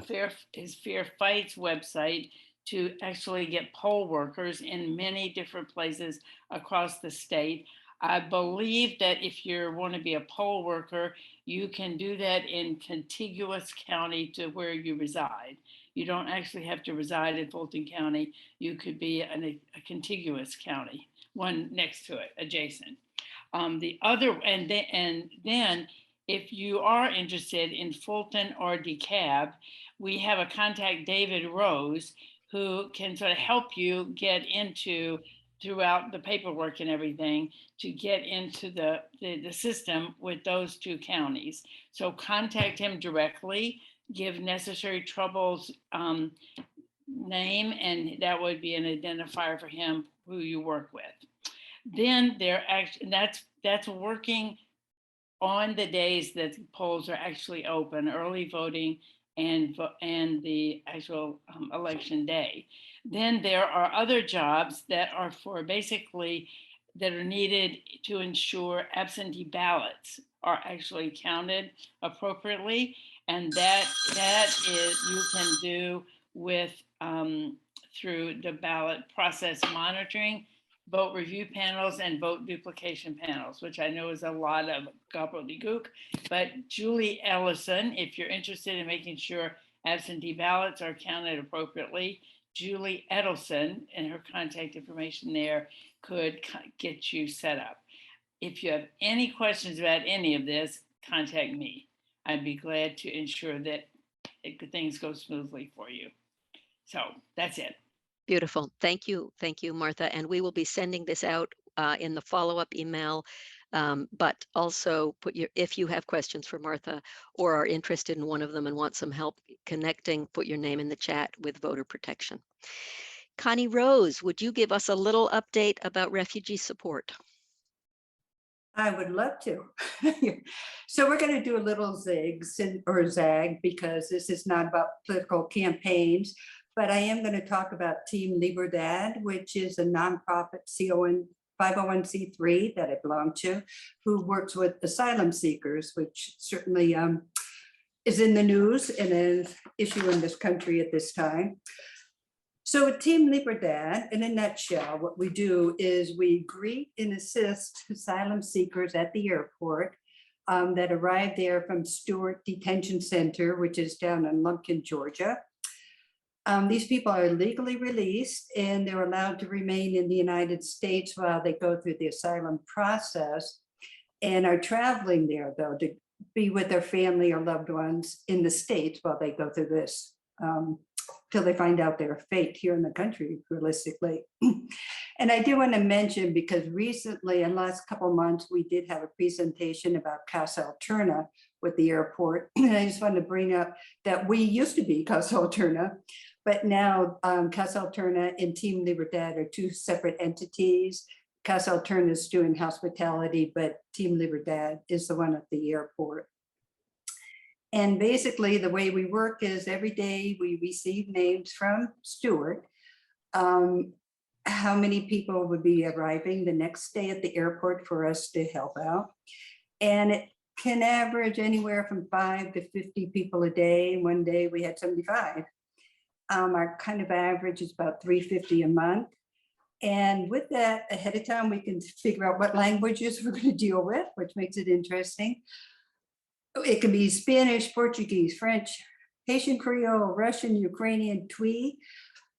Fair Fight's website to actually get poll workers in many different places across the state. I believe that if you want to be a poll worker, you can do that in contiguous county to where you reside. You don't actually have to reside in Fulton County. You could be in a contiguous county, one next to it, adjacent. Then if you are interested in Fulton or DeKalb, we have a contact, David Rose, who can sort of help you get into throughout the paperwork and everything to get into the system with those two counties. So contact him directly, give Necessary Trouble's name, and that would be an identifier for him who you work with. Then that's working on the days that the polls are actually open, early voting and the actual election day. Then there are other jobs that are for basically that are needed to ensure absentee ballots are actually counted appropriately. And that is you can do with through the ballot process monitoring, vote review panels, and vote duplication panels, which I know is a lot of gobbledygook. But Julie Ellison, if you're interested in making sure absentee ballots are counted appropriately, Julie Edelson and her contact information there could get you set up. If you have any questions about any of this, contact me. I'd be glad to ensure that things go smoothly for you. So that's it. Beautiful. Thank you, Martha. And we will be sending this out in the follow-up email. But also if you have questions for Martha or are interested in one of them and want some help connecting, put your name in the chat with voter protection. Connie Rose, would you give us a little update about refugee support? I would love to. So we're going to do a little zag because this is not about political campaigns, but I am going to talk about Team Libertad, which is a nonprofit 501c3 that I belong to, who works with asylum seekers, which certainly is in the news and an issue in this country at this time. So at Team Libertad, in a nutshell, what we do is we greet and assist asylum seekers at the airport that arrive there from Stewart Detention Center, which is down in Lumpkin, Georgia. These people are legally released and they're allowed to remain in the United States while they go through the asylum process, and are traveling there though to be with their family or loved ones in the States while they go through this till they find out their fate here in the country, realistically. And I do want to mention, because recently, in the last couple of months, we did have a presentation about Casa Alterna with the airport. And I just wanted to bring up that we used to be Casa Alterna, but now Casa Alterna and Team Libertad are two separate entities. Casa Alterna is doing hospitality, but Team Libertad is the one at the airport. And basically the way we work is every day we receive names from Stuart. How many people would be arriving the next day at the airport for us to help out. And it can average anywhere from 5 to 50 people a day. One day we had 75. Our kind of average is about 350 a month. And with that, ahead of time, we can figure out what languages we're going to deal with, which makes it interesting. It can be Spanish, Portuguese, French, Haitian Creole, Russian, Ukrainian, Twi,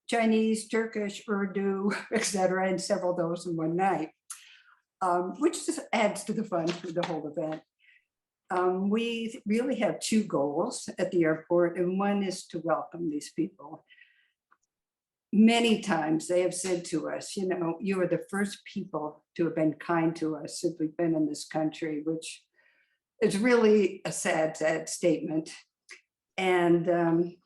Chinese, Turkish, Urdu, etc., and several of those in one night, which just adds to the fun of the whole event. We really have two goals at the airport, and one is to welcome these people. Many times they have said to us, you know, you are the first people to have been kind to us since we've been in this country, which is really a sad, sad statement. And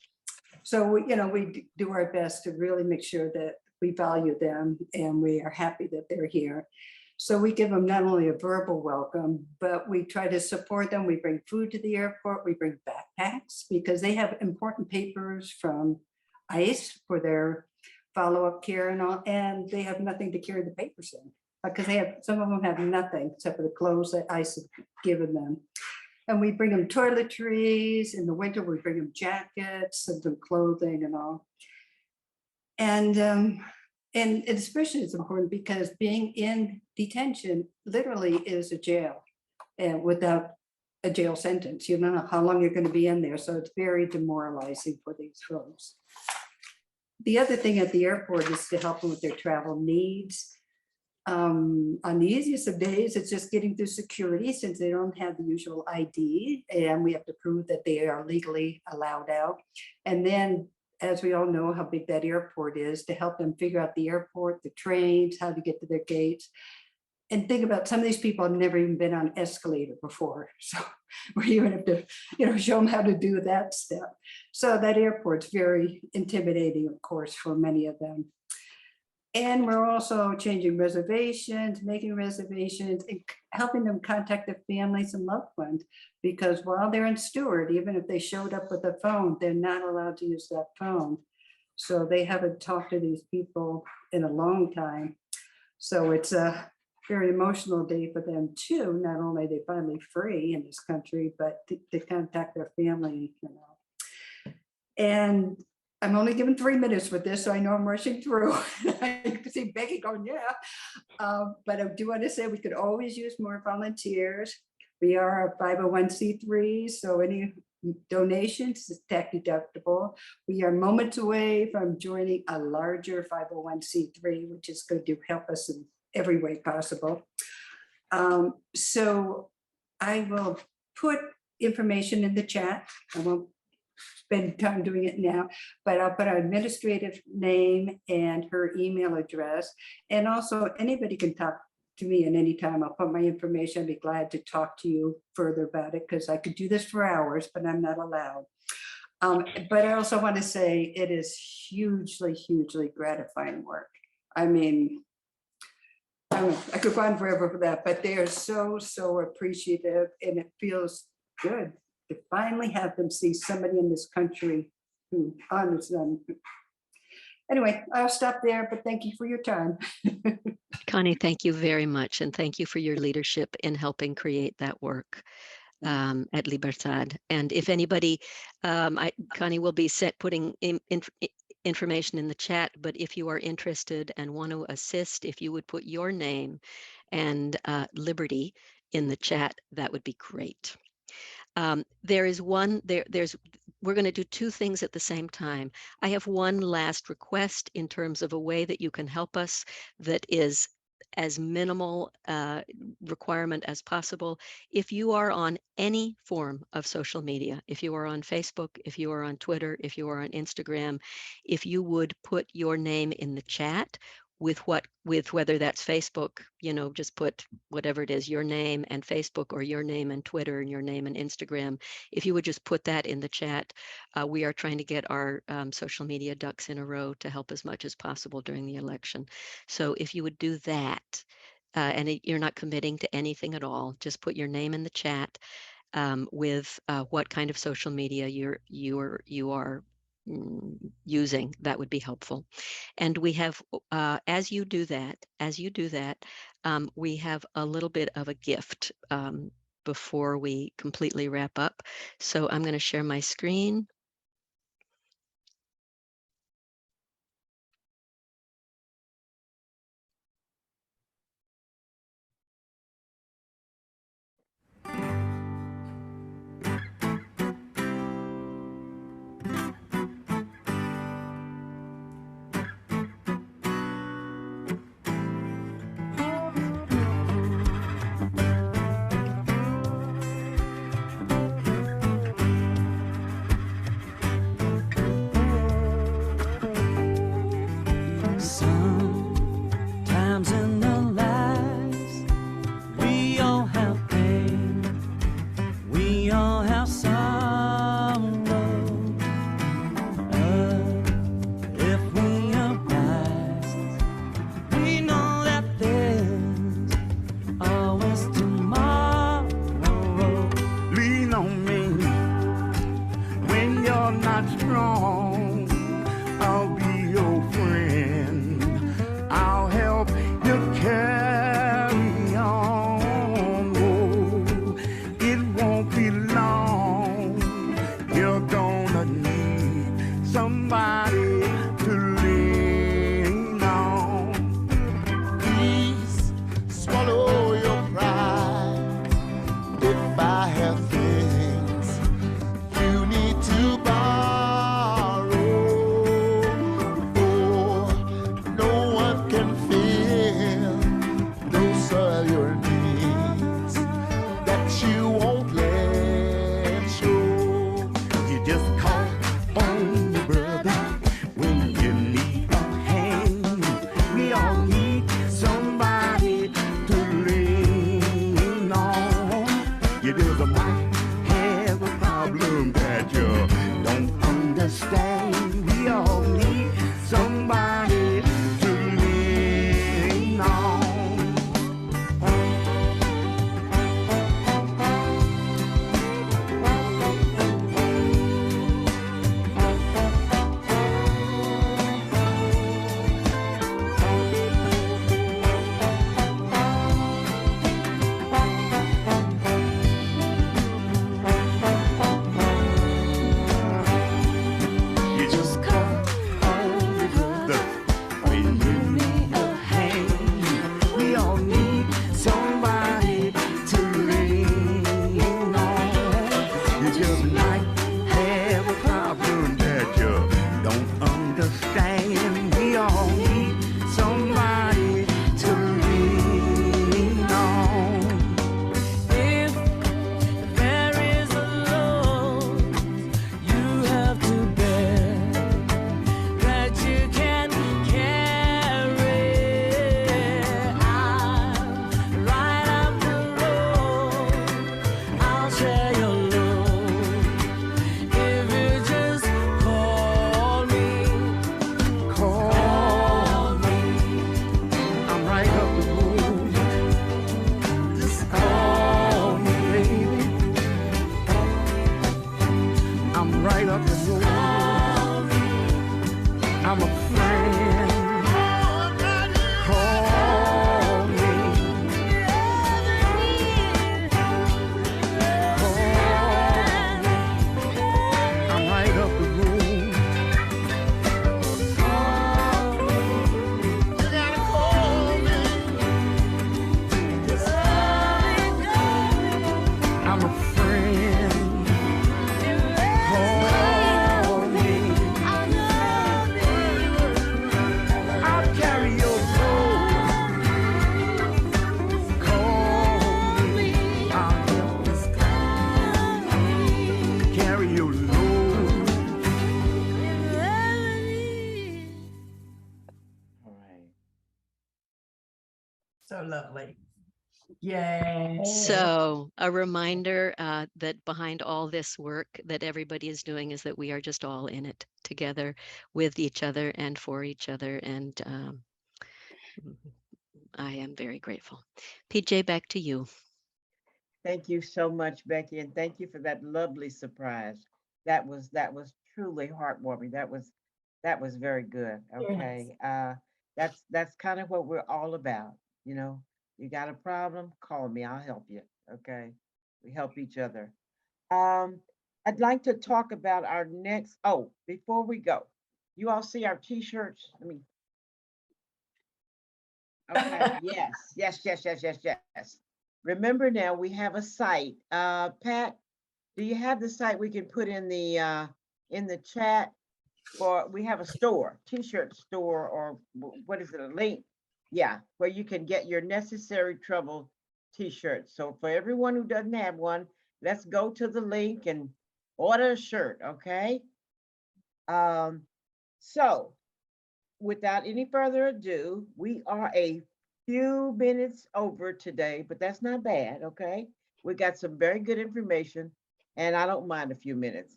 so, you know, we do our best to really make sure that we value them and we are happy that they're here. So we give them not only a verbal welcome, but we try to support them. We bring food to the airport. We bring backpacks because they have important papers from ICE for their follow-up care and all, and they have nothing to carry the papers in because they have, some of them have nothing except for the clothes that ICE has given them. And we bring them toiletries. In the winter, we bring them jackets and some clothing and all. And especially it's important because being in detention literally is a jail, and without a jail sentence. You don't know how long you're going to be in there. So it's very demoralizing for these folks. The other thing at the airport is to help them with their travel needs. On the easiest of days, it's just getting through security since they don't have the usual ID and we have to prove that they are legally allowed out. And then, as we all know how big that airport is, to help them figure out the airport, the trains, how to get to their gates. And think about some of these people have never even been on an escalator before. So we even have to, you know, show them how to do that step. So that airport's very intimidating, of course, for many of them. And we're also changing reservations, making reservations, and helping them contact their families and loved ones. Because while they're in Stewart, even if they showed up with a phone, they're not allowed to use that phone. So they haven't talked to these people in a long time. So it's a very emotional day for them too. Not only are they finally free in this country, but to contact their family, you know. And I'm only given 3 minutes with this, so I know I'm rushing through. I can see Becky going, yeah. But I do want to say we could always use more volunteers. We are a 501c3, so any donations is tax deductible. We are moments away from joining a larger 501c3, which is going to help us in every way possible. So I will put information in the chat. I won't spend time doing it now, but I'll put our administrative name and her email address. And also anybody can talk to me at any time. I'll put my information. I'd be glad to talk to you further about it because I could do this for hours, but I'm not allowed. But I also want to say it is hugely, hugely gratifying work. I mean, I could go on forever for that, but they are so, so appreciative and it feels good to finally have them see somebody in this country who honors them. Anyway, I'll stop there, but thank you for your time. Connie, thank you very much. And thank you for your leadership in helping create that work at Libertad. And if anybody, Connie will be putting information in the chat, but if you are interested and want to assist, if you would put your name and Liberty in the chat, that would be great. We're going to do two things at the same time. I have one last request in terms of a way that you can help us that is as minimal requirement as possible. If you are on any form of social media, if you are on Facebook, if you are on Twitter, if you are on Instagram, if you would put your name in the chat, with whether that's Facebook, just put whatever it is, your name and Facebook, or your name and Twitter, and your name and Instagram. If you would just put that in the chat, we are trying to get our social media ducks in a row to help as much as possible during the election. So if you would do that, and you're not committing to anything at all, just put your name in the chat with what kind of social media you are using. That would be helpful. And we have, as you do that, we have a little bit of a gift before we completely wrap up. So I'm going to share my screen. Sometimes in our lives, we all have pain, we all have sorrow. If we are wise, we know that there's always tomorrow. Lean on me when you're not strong. I'll be your friend. So lovely. Yay. So a reminder that behind all this work that everybody is doing is that we are just all in it together with each other and for each other. And I am very grateful. PJ, back to you. Thank you so much, Becky, and thank you for that lovely surprise. That was truly heartwarming. That was very good. Okay. That's kind of what we're all about. You know, you got a problem, call me, I'll help you. Okay. We help each other. I'd like to talk about our next, oh, before we go, you all see our t-shirts? I mean, okay, yes. Remember now, we have a site. Pat, do you have the site we can put in the chat? For we have a store, t-shirt store, or what is it, a link? Yeah, where you can get your Necessary Trouble t-shirts. So for everyone who doesn't have one, let's go to the link and order a shirt, okay? So without any further ado, we are a few minutes over today, but that's not bad, okay? We got some very good information, and I don't mind a few minutes.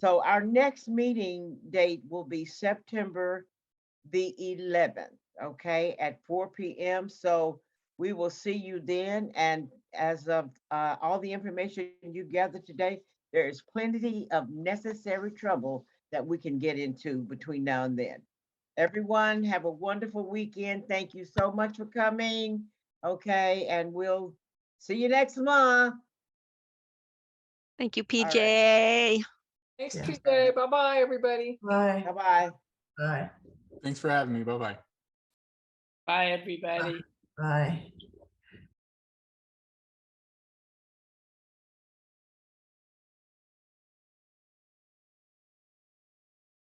So our next meeting date will be September the 11th, okay, at 4 p.m. So we will see you then. And as of all the information you gathered today, there is plenty of necessary trouble that we can get into between now and then. Everyone have a wonderful weekend. Thank you so much for coming. Okay, and we'll see you next month. Thank you, PJ. Thanks, PJ. Bye-bye, everybody. Bye. Bye-bye. Bye. Thanks for having me. Bye-bye. Bye, everybody. Bye.